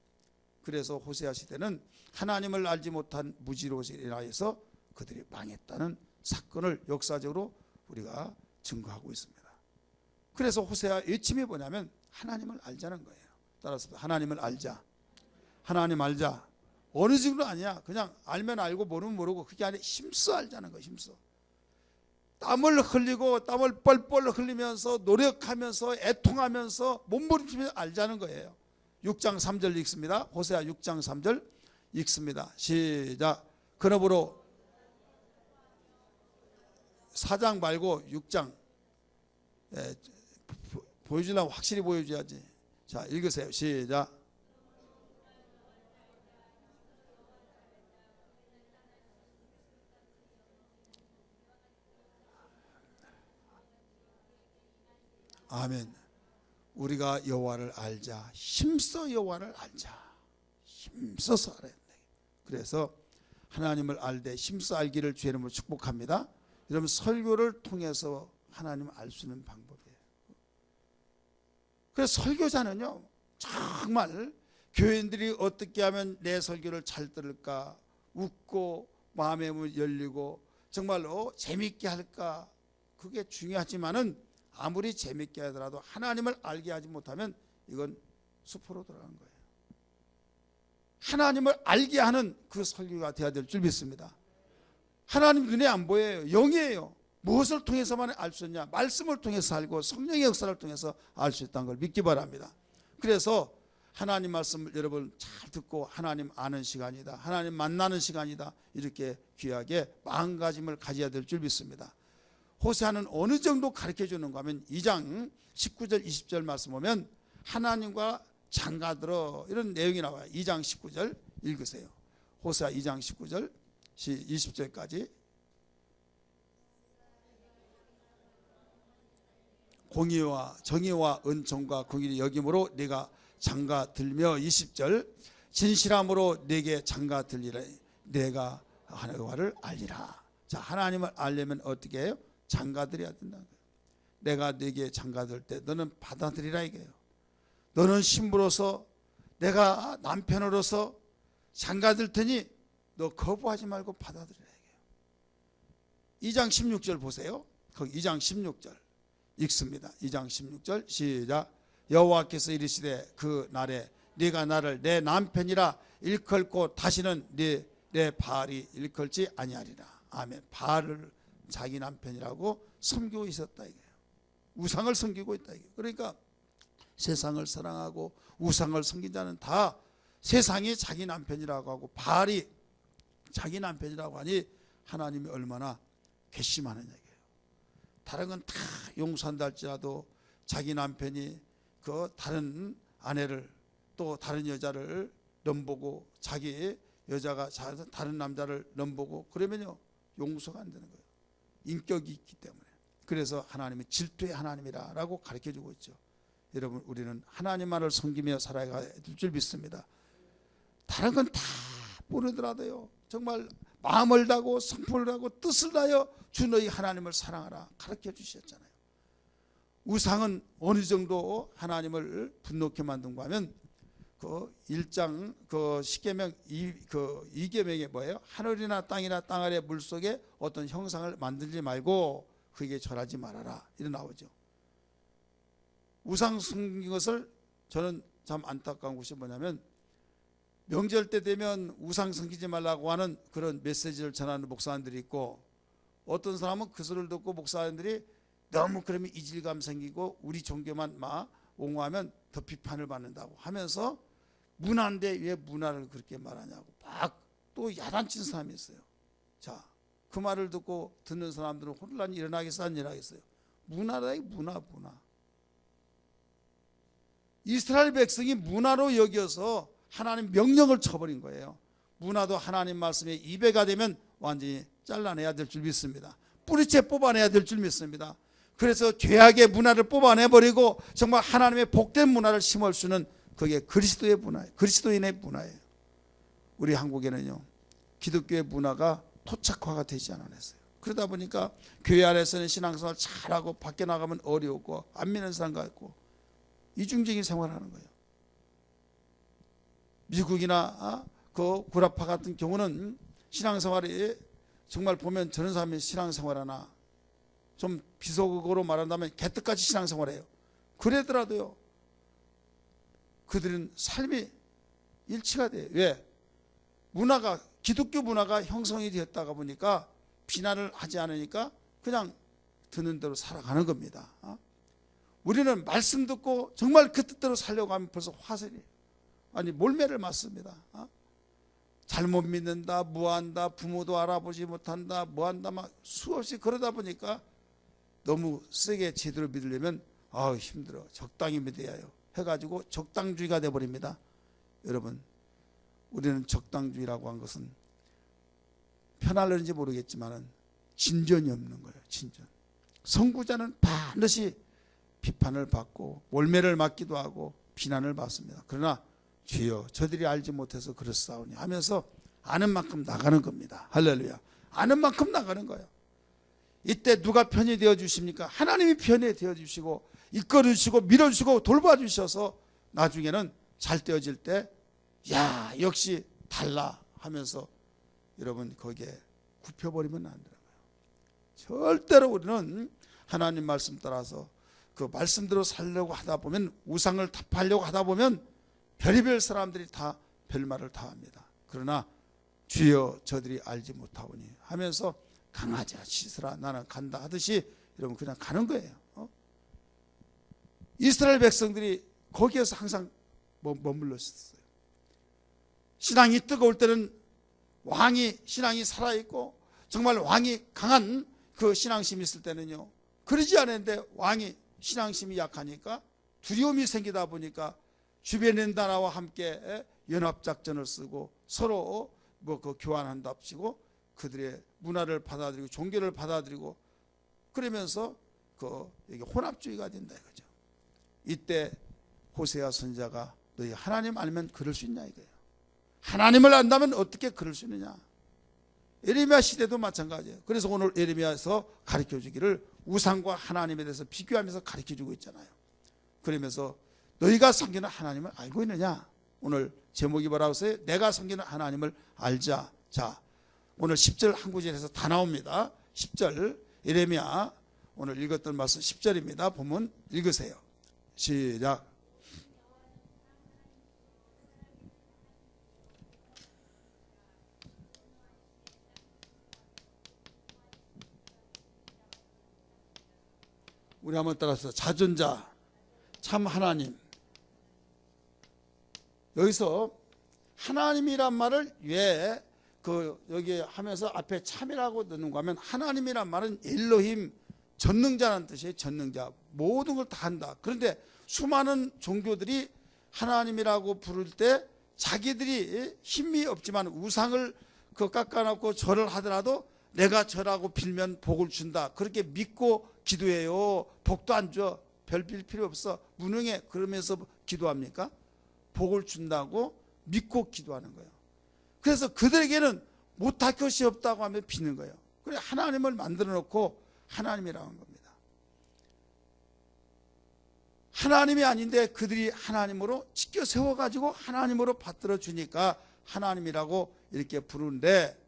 Speaker 1: 그래서 호세아 시대는 하나님을 알지 못한 무지로이라 해서 그들이 망했다는 사건을 역사적으로 우리가 증거하고 있습니다. 그래서 호세아 외침이 뭐냐면 하나님을 알자는 거예요. 따라서 하나님을 알자. 하나님 알자. 어느 정도 아니야. 그냥 알면 알고 모르면 모르고 그게 아니라 힘써 알자는 거예요. 힘써. 땀을 흘리고 땀을 뻘뻘 흘리면서 노력하면서 애통하면서 몸부림치면서 알자는 거예요. 6장 3절 읽습니다. 호세아 6장 3절 읽습니다. 시작. 그러므로 4장 말고 6장 보여주려면 확실히 보여줘야지. 자, 읽으세요. 시작. 아멘. 우리가 여호와를 알자. 힘써 여호와를 알자. 힘써서 알아야 돼. 그래서 하나님을 알되 힘써 알기를 주의 이름으로 축복합니다. 여러분, 설교를 통해서 하나님을 알 수 있는 방법이에요. 그래서 설교자는요, 정말 교인들이 어떻게 하면 내 설교를 잘 들을까, 웃고 마음의 문이 열리고 정말로 재미있게 할까, 그게 중요하지만은 아무리 재미있게 하더라도 하나님을 알게 하지 못하면 이건 수포로 들어간 거예요. 하나님을 알게 하는 그 설교가 되어야 될 줄 믿습니다. 하나님 눈에 안 보여요. 영이에요. 무엇을 통해서만 알 수 있냐? 말씀을 통해서 알고 성령의 역사를 통해서 알 수 있다는 걸 믿기 바랍니다. 그래서 하나님 말씀을 여러분 잘 듣고 하나님 아는 시간이다. 하나님 만나는 시간이다. 이렇게 귀하게 마음가짐을 가져야 될 줄 믿습니다. 호세아는 어느 정도 가르쳐 주는가 하면 2장 19절 20절 말씀 보면 하나님과 장가들어 이런 내용이 나와요. 2장 19절 읽으세요. 호세아 2장 19절 20절까지. 공의와 정의와 은총과 긍휼이 여김으로 네가 장가 들며 20절 진실함으로 네게 장가 들리라. 내가 하나님을 알리라. 자, 하나님을 알려면 어떻게 해요? 장가 드려야 된다는 거예요. 내가 네게 장가들 때 너는 받아들이라 이거예요. 너는 신부로서 내가 남편으로서 장가들 테니 너 거부하지 말고 받아들이라 이거예요. 2장 16절 보세요. 거기 2장 16절 읽습니다. 2장 16절 시작. 여호와께서 이르시되 그 날에 네가 나를 내 남편이라 일컬고 다시는 내 바알이 일컬지 아니하리라. 아멘. 바알을 자기 남편이라고 섬기고 있었다 이거예요. 우상을 섬기고 있다 이거예요. 그러니까 세상을 사랑하고 우상을 섬긴 자는 다 세상이 자기 남편이라고 하고 바알이 자기 남편이라고 하니 하나님이 얼마나 괘씸하느냐 이거예요. 다른 건 다 용서한다 할지라도 자기 남편이 그 다른 아내를 또 다른 여자를 넘보고 자기 여자가 다른 남자를 넘보고 그러면요 용서가 안 되는 거예요. 인격이 있기 때문에. 그래서 하나님이 질투의 하나님이라고 가르쳐주고 있죠. 여러분 우리는 하나님만을 섬기며 살아야 될 줄 믿습니다. 다른 건 다 모르더라도요 정말 마음을 다하고 성품을 다하고 뜻을 다하여 주 너희 하나님을 사랑하라 가르쳐 주셨잖아요. 우상은 어느 정도 하나님을 분노케 만든가 하면 그 1장 그 십계명 2계명에 뭐예요? 하늘이나 땅이나 땅 아래 물속에 어떤 형상을 만들지 말고 그에게 절하지 말아라 이렇게 나오죠. 우상 숨긴 것을 저는 참 안타까운 것이 뭐냐면 명절 때 되면 우상 섬기지 말라고 하는 그런 메시지를 전하는 목사님들이 있고 어떤 사람은 그 소리를 듣고 목사님들이 너무 그러면 이질감 생기고 우리 종교만 막 옹호하면 더 비판을 받는다고 하면서 문화인데 왜 문화를 그렇게 말하냐고 막 또 야단친 사람이 있어요. 자, 그 말을 듣고 듣는 사람들은 혼란이 일어나겠어 안 일어나겠어요? 문화다 문화. 이스라엘 백성이 문화로 여겨서 하나님 명령을 쳐버린 거예요. 문화도 하나님 말씀에 입에가 되면 완전히 잘라내야 될 줄 믿습니다. 뿌리채 뽑아내야 될 줄 믿습니다. 그래서 죄악의 문화를 뽑아내버리고 정말 하나님의 복된 문화를 심을 수는 그게 그리스도의 문화예요. 그리스도인의 문화예요. 우리 한국에는요 기독교의 문화가 토착화가 되지 않았어요. 그러다 보니까 교회 안에서는 신앙생활 잘하고 밖에 나가면 어려웠고 안 믿는 사람 같고 이중적인 생활을 하는 거예요. 미국이나 그 구라파 같은 경우는 신앙생활이 정말 보면 저런 사람이 신앙생활하나 좀 비속어로 말한다면 개떡같이 신앙생활해요. 그러더라도요 그들은 삶이 일치가 돼요. 왜? 문화가 기독교 문화가 형성이 되었다가 보니까 비난을 하지 않으니까 그냥 드는 대로 살아가는 겁니다. 우리는 말씀 듣고 정말 그 뜻대로 살려고 하면 벌써 화살이 아니 몰매를 맞습니다. 잘못 믿는다, 무한다, 부모도 알아보지 못한다, 뭐한다 막 수없이 그러다 보니까 너무 세게 제대로 믿으려면 힘들어 적당히 믿어야 해요 해가지고 적당주의가 돼버립니다. 여러분 우리는 적당주의라고 한 것은 편할는지 모르겠지만 진전이 없는 거예요. 진전. 선구자는 반드시 비판을 받고 몰매를 맞기도 하고 비난을 받습니다. 그러나 주여 저들이 알지 못해서 그렇사오니 하면서 아는 만큼 나가는 겁니다. 할렐루야. 아는 만큼 나가는 거예요. 이때 누가 편이 되어 주십니까? 하나님이 편이 되어 주시고 이끌어 주시고 밀어 주시고 돌봐 주셔서 나중에는 잘 되어질 때 야 역시 달라 하면서 여러분 거기에 굽혀버리면 안 되는 거예요. 절대로 우리는 하나님 말씀 따라서 그 말씀대로 살려고 하다 보면 우상을 타파하려고 하다 보면 별의별 사람들이 다 별말을 다 합니다. 그러나 주여 저들이 알지 못하오니 하면서 강아지 씻으라 나는 간다 하듯이 여러분 그냥 가는 거예요. 이스라엘 백성들이 거기에서 항상 머물러 있었어요. 신앙이 뜨거울 때는 왕이 신앙이 살아있고 정말 왕이 강한 그 신앙심이 있을 때는요 그러지 않은데 왕이 신앙심이 약하니까 두려움이 생기다 보니까 주변의 나라와 함께 연합작전을 쓰고 서로 그 교환한답시고 그들의 문화를 받아들이고 종교를 받아들이고 그러면서 이게 혼합주의가 된다 이거죠. 이때 호세아 선지자가 너희 하나님 알면 그럴 수 있냐 이거예요. 하나님을 안다면 어떻게 그럴 수 있느냐. 예레미야 시대도 마찬가지예요. 그래서 오늘 예레미야에서 가르쳐 주기를 우상과 하나님에 대해서 비교하면서 가르쳐 주고 있잖아요. 그러면서 너희가 섬기는 하나님을 알고 있느냐? 오늘 제목이 뭐라고 써요? 내가 섬기는 하나님을 알자. 자, 오늘 10절 한 구절에서 다 나옵니다. 10절 예레미야 오늘 읽었던 말씀 10절입니다. 본문 읽으세요. 시작. 우리 한번 따라서 자존자 참 하나님. 여기서 하나님이란 말을 왜 여기 하면서 앞에 참이라고 넣는가 하면 하나님이란 말은 엘로힘 전능자라는 뜻이에요. 전능자. 모든 걸 다 한다. 그런데 수많은 종교들이 하나님이라고 부를 때 자기들이 힘이 없지만 우상을 깎아놓고 절을 하더라도 내가 절하고 빌면 복을 준다. 그렇게 믿고 기도해요. 복도 안 줘. 별 빌 필요 없어. 무능해. 그러면서 기도합니까? 복을 준다고 믿고 기도하는 거예요. 그래서 그들에게는 못할 것이 없다고 하며 비는 거예요. 그래 하나님을 만들어 놓고 하나님이라고 한 겁니다. 하나님이 아닌데 그들이 하나님으로 지켜 세워가지고 하나님으로 받들어 주니까 하나님이라고 이렇게 부르는데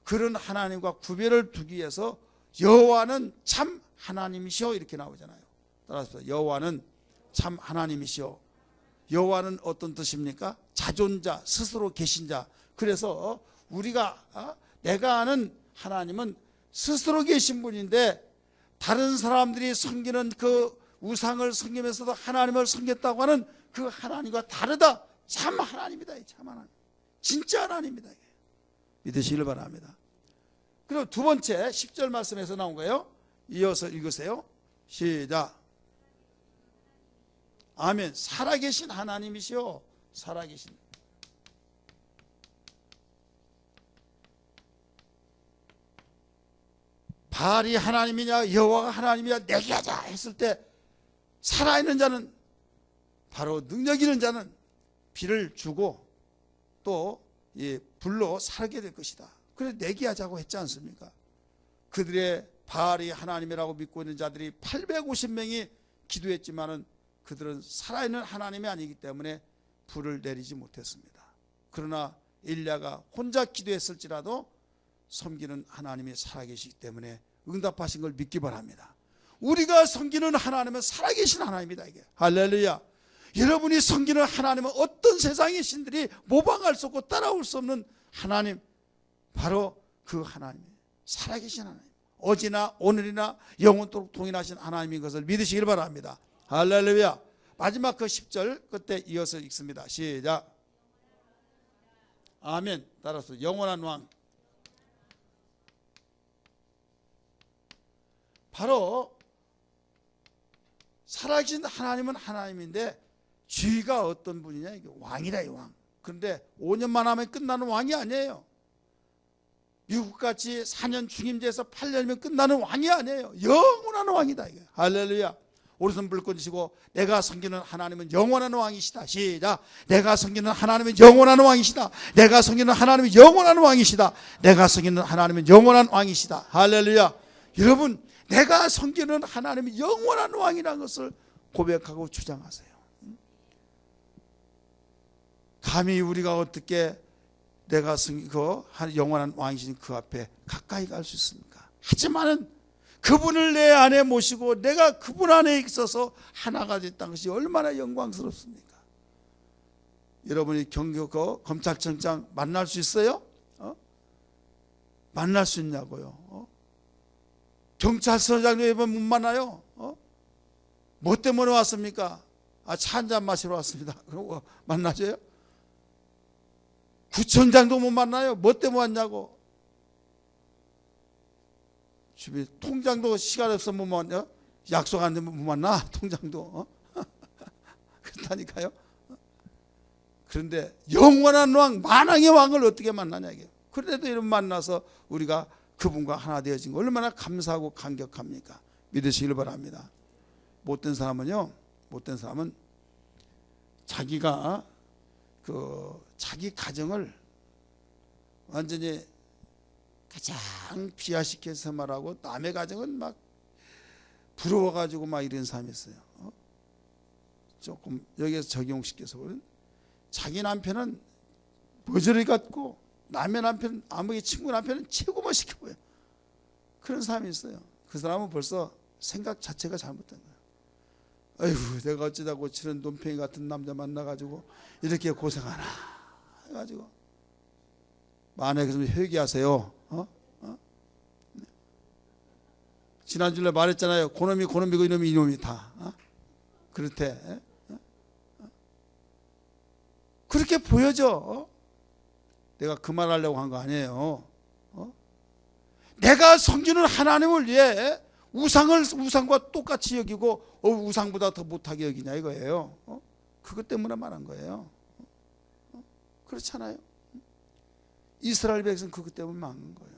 Speaker 1: 그런 하나님과 구별을 두기 위해서 여호와는 참 하나님이시오 이렇게 나오잖아요. 따라서 여호와는 참 하나님이시오. 여호와는 어떤 뜻입니까? 자존자, 스스로 계신 자. 그래서 우리가 내가 아는 하나님은 스스로 계신 분인데 다른 사람들이 섬기는 그 우상을 섬기면서도 하나님을 섬겼다고 하는 그 하나님과 다르다. 참 하나님이다. 참 하나님. 진짜 하나님이다. 믿으시길 바랍니다. 그리고 두 번째 10절 말씀에서 나온 거예요. 이어서 읽으세요. 시작. 아멘. 살아계신 하나님이시오. 살아계신. 바알이 하나님이냐 여호와가 하나님이냐 내게 하자 했을 때 살아있는 자는 바로 능력 있는 자는 비를 주고 또 이 불로 살게 될 것이다. 그래서 내게 하자고 했지 않습니까? 그들의 바알이 하나님이라고 믿고 있는 자들이 850명이 기도했지만은 그들은 살아있는 하나님이 아니기 때문에 불을 내리지 못했습니다. 그러나 엘리야가 혼자 기도했을지라도 섬기는 하나님이 살아계시기 때문에 응답하신 걸 믿기 바랍니다. 우리가 섬기는 하나님은 살아계신 하나님이다. 이게 할렐루야. 여러분이 섬기는 하나님은 어떤 세상의 신들이 모방할 수 없고 따라올 수 없는 하나님, 바로 그 하나님, 살아계신 하나님, 어제나 오늘이나 영원토록 동일하신 하나님인 것을 믿으시길 바랍니다. 할렐루야. 마지막 그 10절 그때 이어서 읽습니다. 시작. 아멘. 따라서 영원한 왕. 바로 살아계신 하나님은 하나님인데 주의가 어떤 분이냐? 이게 왕이다, 이 왕. 그런데 5년만 하면 끝나는 왕이 아니에요. 미국같이 4년 중임제에서 8년이면 끝나는 왕이 아니에요. 영원한 왕이다. 이게. 할렐루야. 오른손 불 끄시고 내가 섬기는 하나님은 영원한 왕이시다. 시작. 내가 섬기는 하나님은 영원한 왕이시다. 내가 섬기는 하나님은 영원한 왕이시다. 내가 섬기는 하나님은 영원한 왕이시다. 할렐루야. 여러분, 내가 섬기는 하나님이 영원한 왕이라는 것을 고백하고 주장하세요. 감히 우리가 어떻게 내가 그 영원한 왕이신 그 앞에 가까이 갈 수 있습니까? 하지만은 그분을 내 안에 모시고 내가 그분 안에 있어서 하나가 됐다는 것이 얼마나 영광스럽습니까? 여러분이 검찰청장 만날 수 있어요? 만날 수 있냐고요? 경찰서장님 왜 못 만나요? 뭐 때문에 왔습니까? 차 한잔 마시러 왔습니다. 그러고 만나줘요? 구청장도 못 만나요? 뭐 때문에 왔냐고? 주변 통장도 시간 없어 못 만나? 약속 안 되면 못 만나? 통장도. 그렇다니까요. 그런데 영원한 왕, 만왕의 왕을 어떻게 만나냐 이게. 그래도 이런 만나서 우리가 그분과 하나 되어진 거 얼마나 감사하고 감격합니까? 믿으시길 바랍니다. 못된 사람은요, 못된 사람은 자기가 자기 가정을 완전히 가장 비하시켜서 말하고 남의 가정은 막 부러워가지고 막 이런 사람이 있어요. 조금 여기에서 적용시켜서 보면 자기 남편은 머저리 같고 남의 남편, 아무리 친구 남편은 최고만 시켜보여. 그런 사람이 있어요. 그 사람은 벌써 생각 자체가 잘못된 거예요. 아이고 내가 어쩌다 고치는 논팽이 같은 남자 만나가지고 이렇게 고생하나 해가지고 만약에 좀 회개하세요. 지난주에 말했잖아요. 그놈이 그놈이고 이놈이 이놈이 다 그렇대. 그렇게 보여져. 내가 그 말 하려고 한 거 아니에요. 내가 섬기는 하나님을 위해 우상과 똑같이 여기고 우상보다 더 못하게 여기냐 이거예요. 그것 때문에 말한 거예요. 그렇잖아요. 이스라엘 백성은 그것 때문에 망한 거예요.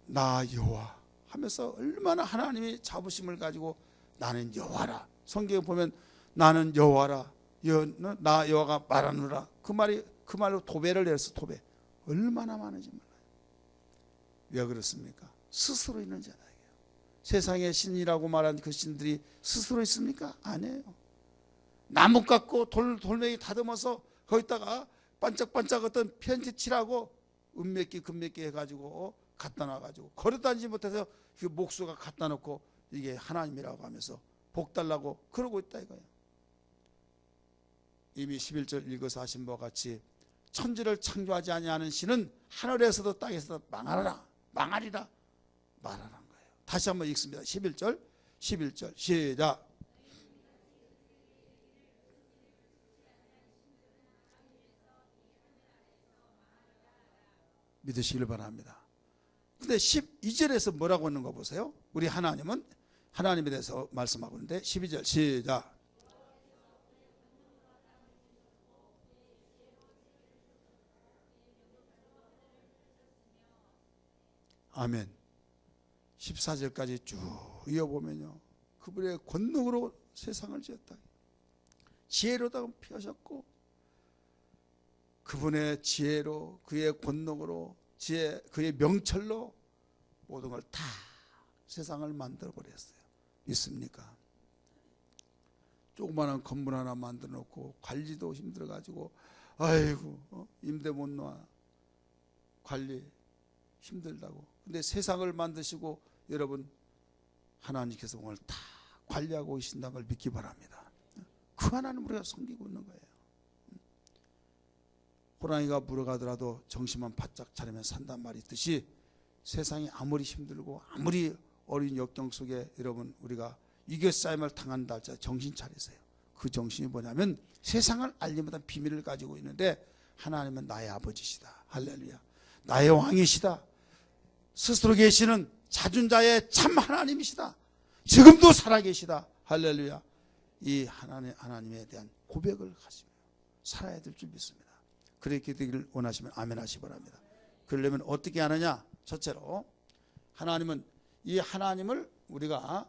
Speaker 1: 나 여호와 하면서 얼마나 하나님이 자부심을 가지고 나는 여호와라. 성경에 보면 나는 여호와라. 나 여호와가 말하노라. 그 말로 도배를 내렸어. 도배. 얼마나 많은지 몰라요. 왜 그렇습니까? 스스로 있는 자다. 세상의 신이라고 말한 그 신들이 스스로 있습니까? 아니에요. 나무 깎고 돌멩이 다듬어서 거기다가 반짝반짝 어떤 편지 칠하고 은몇개 금몇개 해가지고 갖다 놔가지고 걸어다니지 못해서 그 목수가 갖다 놓고 이게 하나님이라고 하면서 복 달라고 그러고 있다 이거예요. 이미 11절 읽어서 하신 바와 같이 천지를 창조하지 아니하는 신은 하늘에서도 땅에서도 망하리라 말하는 거예요. 다시 한번 읽습니다. 11절 시작. 믿으시길 바랍니다. 근데 12절에서 뭐라고 하는 거 보세요. 우리 하나님은 하나님에 대해서 말씀하고 있는데 12절 시작. 아멘. 14절까지 쭉 이어보면요. 그분의 권능으로 세상을 지었다. 지혜로다 피하셨고 그분의 지혜로 그의 권능으로 그의 명철로 모든 걸 다 세상을 만들어버렸어요. 믿습니까? 조그마한 건물 하나 만들어 놓고 관리도 힘들어가지고 아이고 임대 못 놔 관리 힘들다고. 근데 세상을 만드시고 여러분 하나님께서 오늘 다 관리하고 계신다는 걸 믿기 바랍니다. 그 하나님 우리가 섬기고 있는 거예요. 호랑이가 물어가더라도 정신만 바짝 차리면 산단 말이 있듯이 세상이 아무리 힘들고 아무리 어린 역경 속에 여러분 우리가 위기싸임을 당한다 할지라도 정신 차리세요. 그 정신이 뭐냐면 세상을 알리 못한 비밀을 가지고 있는데 하나님은 나의 아버지시다. 할렐루야. 나의 왕이시다. 스스로 계시는 자존자의 참 하나님이시다. 지금도 살아계시다. 할렐루야. 이 하나님에 대한 고백을 가지고 살아야 될 줄 믿습니다. 그렇게 되기를 원하시면 아멘 하시기 바랍니다. 그러려면 어떻게 하느냐? 첫째로 하나님은 이 하나님을 우리가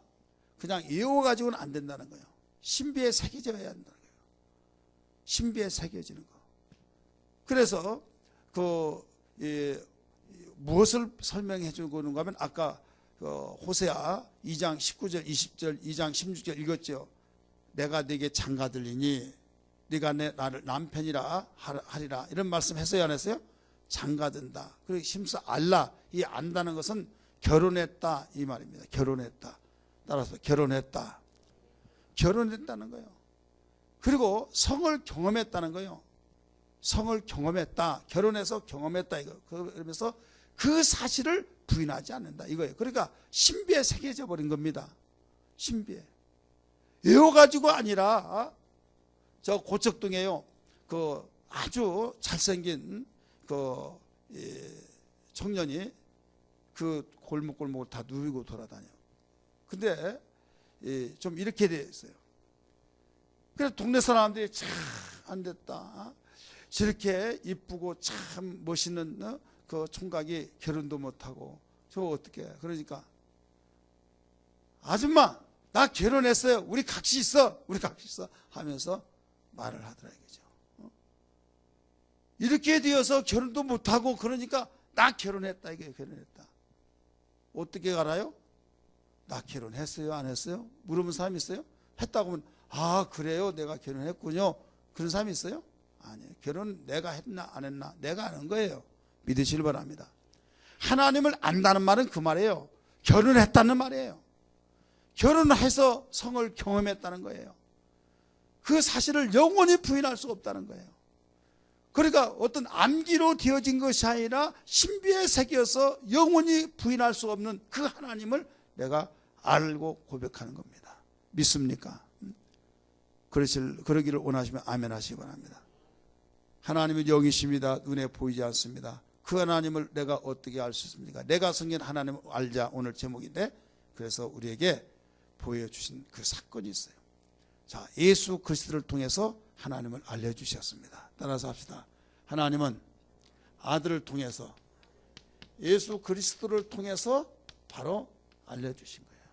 Speaker 1: 그냥 외워가지고는 안 된다는 거예요. 신비에 새겨져야 한다는 거예요. 신비에 새겨지는 거. 그래서 무엇을 설명해 주고 있는가 하면 아까 호세아 2장 19절 20절 2장 16절 읽었죠. 내가 네게 장가들리니 네가 나를 남편이라 하리라 이런 말씀 했어요 안 했어요? 장가든다. 그리고 심사 알라 이 안다는 것은 결혼했다 이 말입니다. 결혼했다. 따라서 결혼했다는 거예요. 그리고 성을 경험했다는 거예요. 성을 경험했다. 결혼해서 경험했다 이거. 그러면서 그 사실을 부인하지 않는다 이거예요. 그러니까 신비에 새겨져 버린 겁니다. 신비에. 외워가지고 아니라 저 고척동에요. 그 아주 잘생긴 그 청년이 그 골목골목을 다 누비고 돌아다녀요. 근데 좀 이렇게 돼 있어요. 그래서 동네 사람들이 참 안 됐다. 저렇게 이쁘고 참 멋있는 그 총각이 결혼도 못하고 저거 어떻게 그러니까 아줌마 나 결혼했어요. 우리 각시 있어 하면서 말을 하더라 이거죠. 이렇게 되어서 결혼도 못하고 그러니까 나 결혼했다 이게 결혼했다. 어떻게 알아요? 나 결혼했어요 안 했어요? 물어본 사람이 있어요? 했다고 하면 아 그래요 내가 결혼했군요. 그런 사람이 있어요? 아니에요. 결혼 내가 했나 안 했나 내가 아는 거예요. 믿으시길 바랍니다. 하나님을 안다는 말은 그 말이에요. 결혼했다는 말이에요. 결혼해서 성을 경험했다는 거예요. 그 사실을 영원히 부인할 수가 없다는 거예요. 그러니까 어떤 암기로 되어진 것이 아니라 신비에 새겨서 영원히 부인할 수 없는 그 하나님을 내가 알고 고백하는 겁니다. 믿습니까? 그러기를 원하시면 아멘 하시기 바랍니다. 하나님은 영이십니다. 눈에 보이지 않습니다. 그 하나님을 내가 어떻게 알 수 있습니까? 내가 성긴 하나님을 알자 오늘 제목인데 그래서 우리에게 보여주신 그 사건이 있어요. 자, 예수 그리스도를 통해서 하나님을 알려주셨습니다. 따라서 합시다. 하나님은 아들을 통해서 예수 그리스도를 통해서 바로 알려주신 거예요.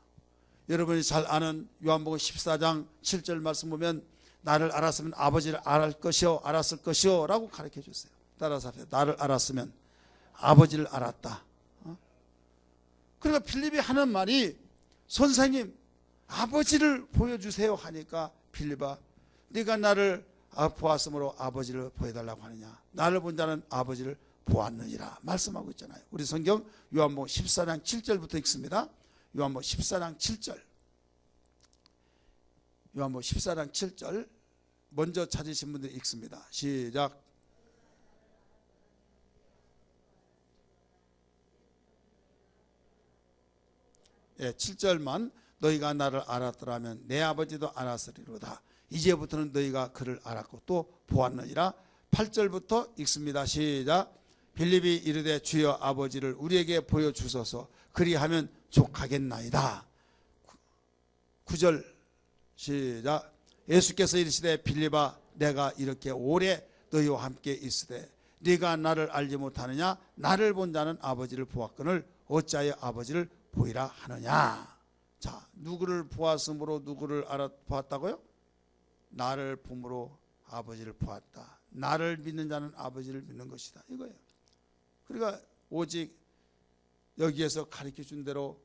Speaker 1: 여러분이 잘 아는 요한복음 14장 7절 말씀 보면 나를 알았으면 아버지를 알았을 것이요 라고 가르쳐 줬어요. 따라서 합시다. 나를 알았으면 아버지를 알았다. 그러니까 빌립이 하는 말이 선생님 아버지를 보여주세요 하니까 빌립아 네가 나를 보았으므로 아버지를 보여달라고 하느냐. 나를 본 자는 아버지를 보았느니라 말씀하고 있잖아요. 우리 성경 요한복음 14장 7절부터 읽습니다. 요한복음 14장 7절 요한복음 14장 7절 먼저 찾으신 분들이 읽습니다. 시작. 예, 7절만 너희가 나를 알았더라면 내 아버지도 알았으리로다. 이제부터는 너희가 그를 알았고 또 보았느니라. 8절부터 읽습니다. 시작. 빌립이 이르되 주여 아버지를 우리에게 보여주소서 그리하면 족하겠나이다. 9절 시작. 예수께서 이르시되 빌립아 내가 이렇게 오래 너희와 함께 있으되 네가 나를 알지 못하느냐. 나를 본 자는 아버지를 보았거늘 어찌하여 아버지를 보이라 하느냐. 자, 누구를 보았으므로 누구를 보았다고요? 나를 봄으로 아버지를 보았다. 나를 믿는 자는 아버지를 믿는 것이다 이거예요. 그러니까 오직 여기에서 가르쳐준 대로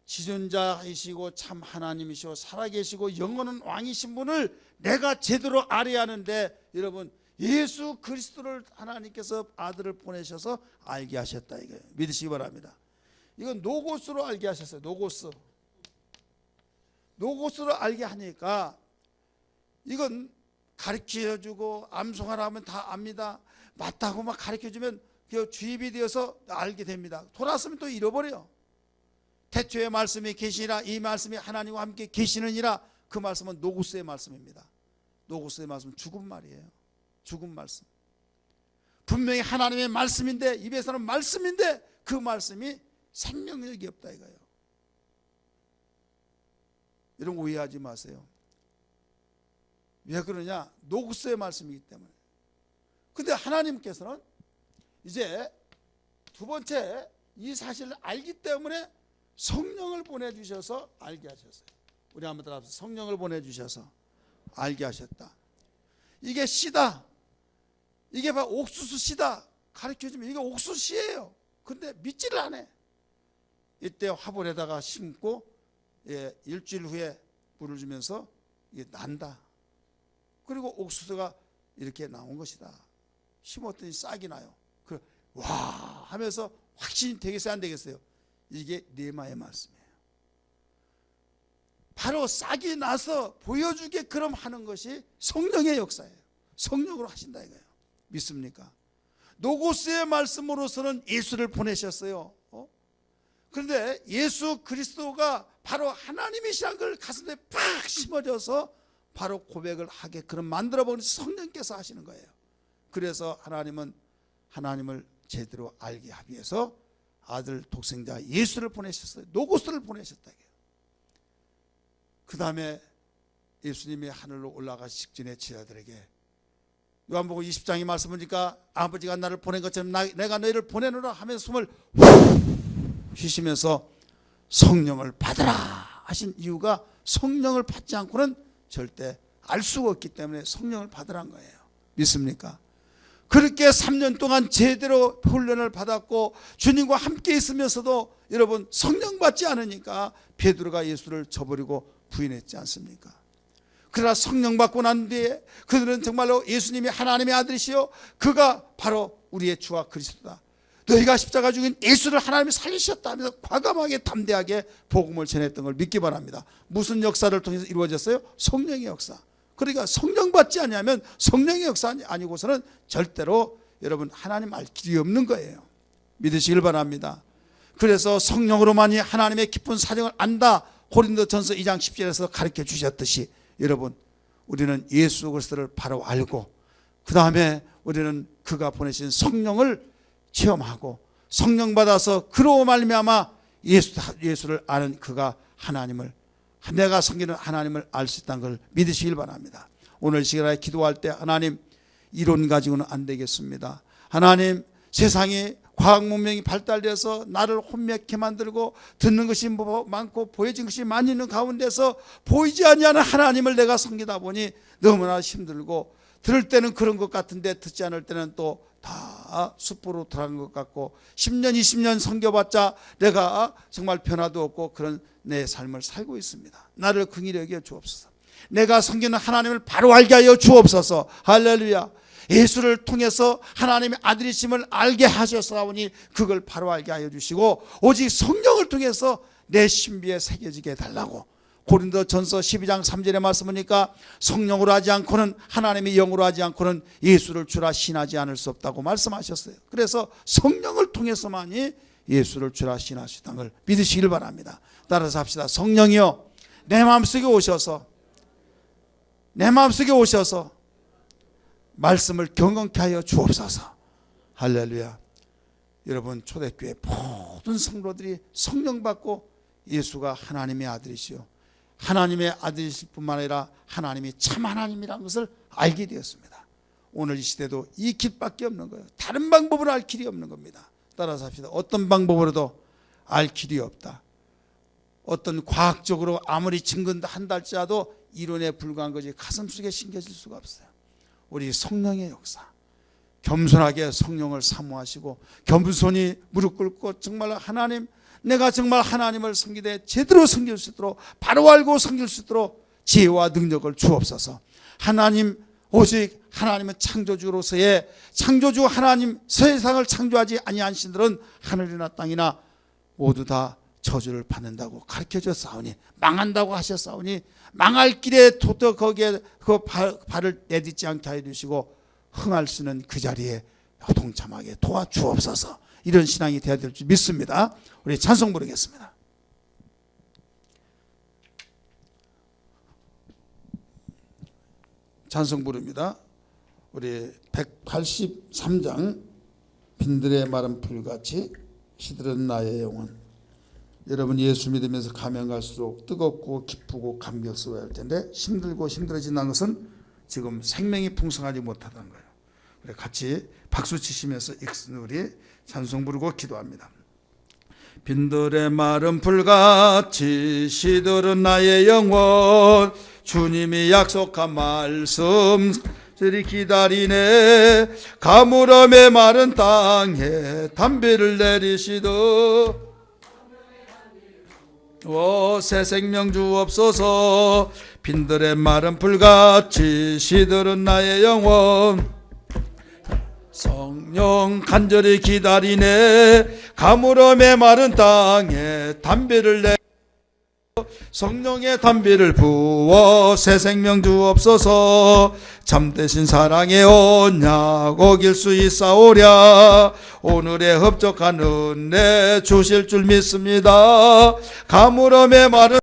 Speaker 1: 지존자이시고 참 하나님이시고 살아계시고 영원한 왕이신 분을 내가 제대로 알아야 하는데 여러분 예수 그리스도를 하나님께서 아들을 보내셔서 알게 하셨다 이거예요. 믿으시기 바랍니다. 이건 노고스로 알게 하셨어요. 노고스로 알게 하니까 이건 가르쳐주고 암송하라 하면 다 압니다. 맞다고 막 가르쳐주면 주입이 되어서 알게 됩니다. 돌아서면 또 잃어버려요. 태초의 말씀이 계시니라 이 말씀이 하나님과 함께 계시느니라. 그 말씀은 노고스의 말씀입니다. 노고스의 말씀은 죽은 말이에요. 죽은 말씀. 분명히 하나님의 말씀인데 입에서는 말씀인데 그 말씀이 생명력이 없다 이거예요. 이런 거 오해하지 마세요. 왜 그러냐? 노고스의 말씀이기 때문에. 근데 하나님께서는 이제 두 번째 이 사실을 알기 때문에 성령을 보내주셔서 알게 하셨어요. 우리 한번 따라합시다. 성령을 보내주셔서 알게 하셨다. 이게 씨다. 이게 바로 옥수수 씨다. 가르쳐주면 이게 옥수수 씨예요. 근데 믿지를 않아. 이때 화분에다가 심고 일주일 후에 물을 주면서 이게 난다. 그리고 옥수수가 이렇게 나온 것이다. 심었더니 싹이 나요. 와 하면서 확신이 되겠어요 안 되겠어요? 이게 레마의 말씀이에요. 바로 싹이 나서 보여주게 그럼 하는 것이 성령의 역사예요. 성령으로 하신다 이거예요. 믿습니까? 노고스의 말씀으로서는 예수를 보내셨어요. 그런데 예수 그리스도가 바로 하나님이시라는 걸 가슴에 팍 심어져서 바로 고백을 하게 그런 만들어버린 성령께서 하시는 거예요. 그래서 하나님은 하나님을 제대로 알게 하기 위해서 아들 독생자 예수를 보내셨어요. 노고스를 보내셨다. 그 다음에 예수님이 하늘로 올라가시 직전에 제자들에게 요한복음 20장의 말씀 보니까 아버지가 나를 보낸 것처럼 내가 너희를 보내노라 하면서 숨을 쉬시면서 성령을 받으라 하신 이유가 성령을 받지 않고는 절대 알 수가 없기 때문에 성령을 받으란 거예요. 믿습니까? 그렇게 3년 동안 제대로 훈련을 받았고 주님과 함께 있으면서도 여러분 성령 받지 않으니까 베드로가 예수를 저버리고 부인했지 않습니까? 그러나 성령 받고 난 뒤에 그들은 정말로 예수님이 하나님의 아들이시요 그가 바로 우리의 주와 그리스도다, 너희가 십자가 죽인 예수를 하나님이 살리셨다 하면서 과감하게 담대하게 복음을 전했던 걸 믿기 바랍니다. 무슨 역사를 통해서 이루어졌어요? 성령의 역사. 그러니까 성령 받지 않으면 성령의 역사 아니고서는 절대로 여러분 하나님 알 길이 없는 거예요. 믿으시길 바랍니다. 그래서 성령으로만이 하나님의 깊은 사정을 안다, 고린도전서 2장 10절에서 가르쳐 주셨듯이 여러분 우리는 예수 그리스도를 바로 알고 그 다음에 우리는 그가 보내신 성령을 체험하고 성령 받아서 그로 말미암아 예수를 아는 그가 하나님을, 내가 섬기는 하나님을 알 수 있다는 걸 믿으시길 바랍니다. 오늘 시간에 기도할 때 하나님 이론 가지고는 안 되겠습니다. 하나님 세상이 과학 문명이 발달돼서 나를 혼미하게 만들고 듣는 것이 많고 보여진 것이 많이 있는 가운데서 보이지 아니하는 하나님을 내가 섬기다 보니 너무나 힘들고 들을 때는 그런 것 같은데 듣지 않을 때는 또 다 숲으로 들어간 것 같고 10년 20년 섬겨봤자 내가 정말 변화도 없고 그런 내 삶을 살고 있습니다. 나를 긍휼히 여겨 주옵소서. 내가 섬기는 하나님을 바로 알게 하여 주옵소서. 할렐루야. 예수를 통해서 하나님의 아들이심을 알게 하셨사오니 그걸 바로 알게 하여 주시고 오직 성령을 통해서 내 신비에 새겨지게 해달라고 고린도전서 12장 3절의 말씀이니까 성령으로 하지 않고는 하나님의 영으로 하지 않고는 예수를 주라 신하지 않을 수 없다고 말씀하셨어요. 그래서 성령을 통해서만이 예수를 주라 신할 수 있다는 걸 믿으시길 바랍니다. 따라서 합시다. 성령이여 내 마음속에 오셔서 말씀을 경건케 하여 주옵소서. 할렐루야. 여러분 초대교회 모든 성도들이 성령 받고 예수가 하나님의 아들이시요 하나님의 아들이실 뿐만 아니라 하나님이 참 하나님이라는 것을 알게 되었습니다. 오늘 이 시대도 이 길밖에 없는 거예요. 다른 방법으로 알 길이 없는 겁니다. 따라서 합시다. 어떤 방법으로도 알 길이 없다. 어떤 과학적으로 아무리 증거한다 할지라도 이론에 불과한 것이 가슴속에 심겨질 수가 없어요. 우리 성령의 역사, 겸손하게 성령을 사모하시고 겸손히 무릎 꿇고 정말 하나님, 내가 정말 하나님을 섬기되 제대로 섬길 수 있도록 바로 알고 섬길 수 있도록 지혜와 능력을 주옵소서. 하나님 오직 하나님은 창조주로서의 창조주 하나님, 세상을 창조하지 아니하신 분들은 하늘이나 땅이나 모두 다 저주를 받는다고 가르쳐 줬사오니 망한다고 하셨사오니 망할 길에 도터 거기에 그 발을 내딛지 않게 해 주시고 흥할 수 있는 그 자리에 동참하게 도와주옵소서. 이런 신앙이 되어야 될 줄 믿습니다. 우리 찬송 부르겠습니다. 찬송 부릅니다. 우리 183장 빈들의 마른 풀같이 시들은 나의 영혼. 여러분 예수 믿으면서 가면 갈수록 뜨겁고 기쁘고 감격스러워야 할 텐데 힘들고 힘들어진다는 것은 지금 생명이 풍성하지 못하다는 거예요. 그래 같이 박수 치시면서 우리 찬송 부르고 기도합니다. 빈들의 마른 풀같이 시들은 나의 영혼 주님이 약속한 말씀 들이 기다리네 가물음의 마른 땅에 담비를 내리시듯 새 생명 주옵소서. 빈들의 마른 풀같이 시들은 나의 영혼 성령 간절히 기다리네 가물음의 마른 땅에 담비를 내 성령의 담비를 부어 새 생명 주옵소서. 참되신 사랑의 언약 어길 수 있사오랴 오늘의 흡족한 은혜 주실 줄 믿습니다. 가물음의 마른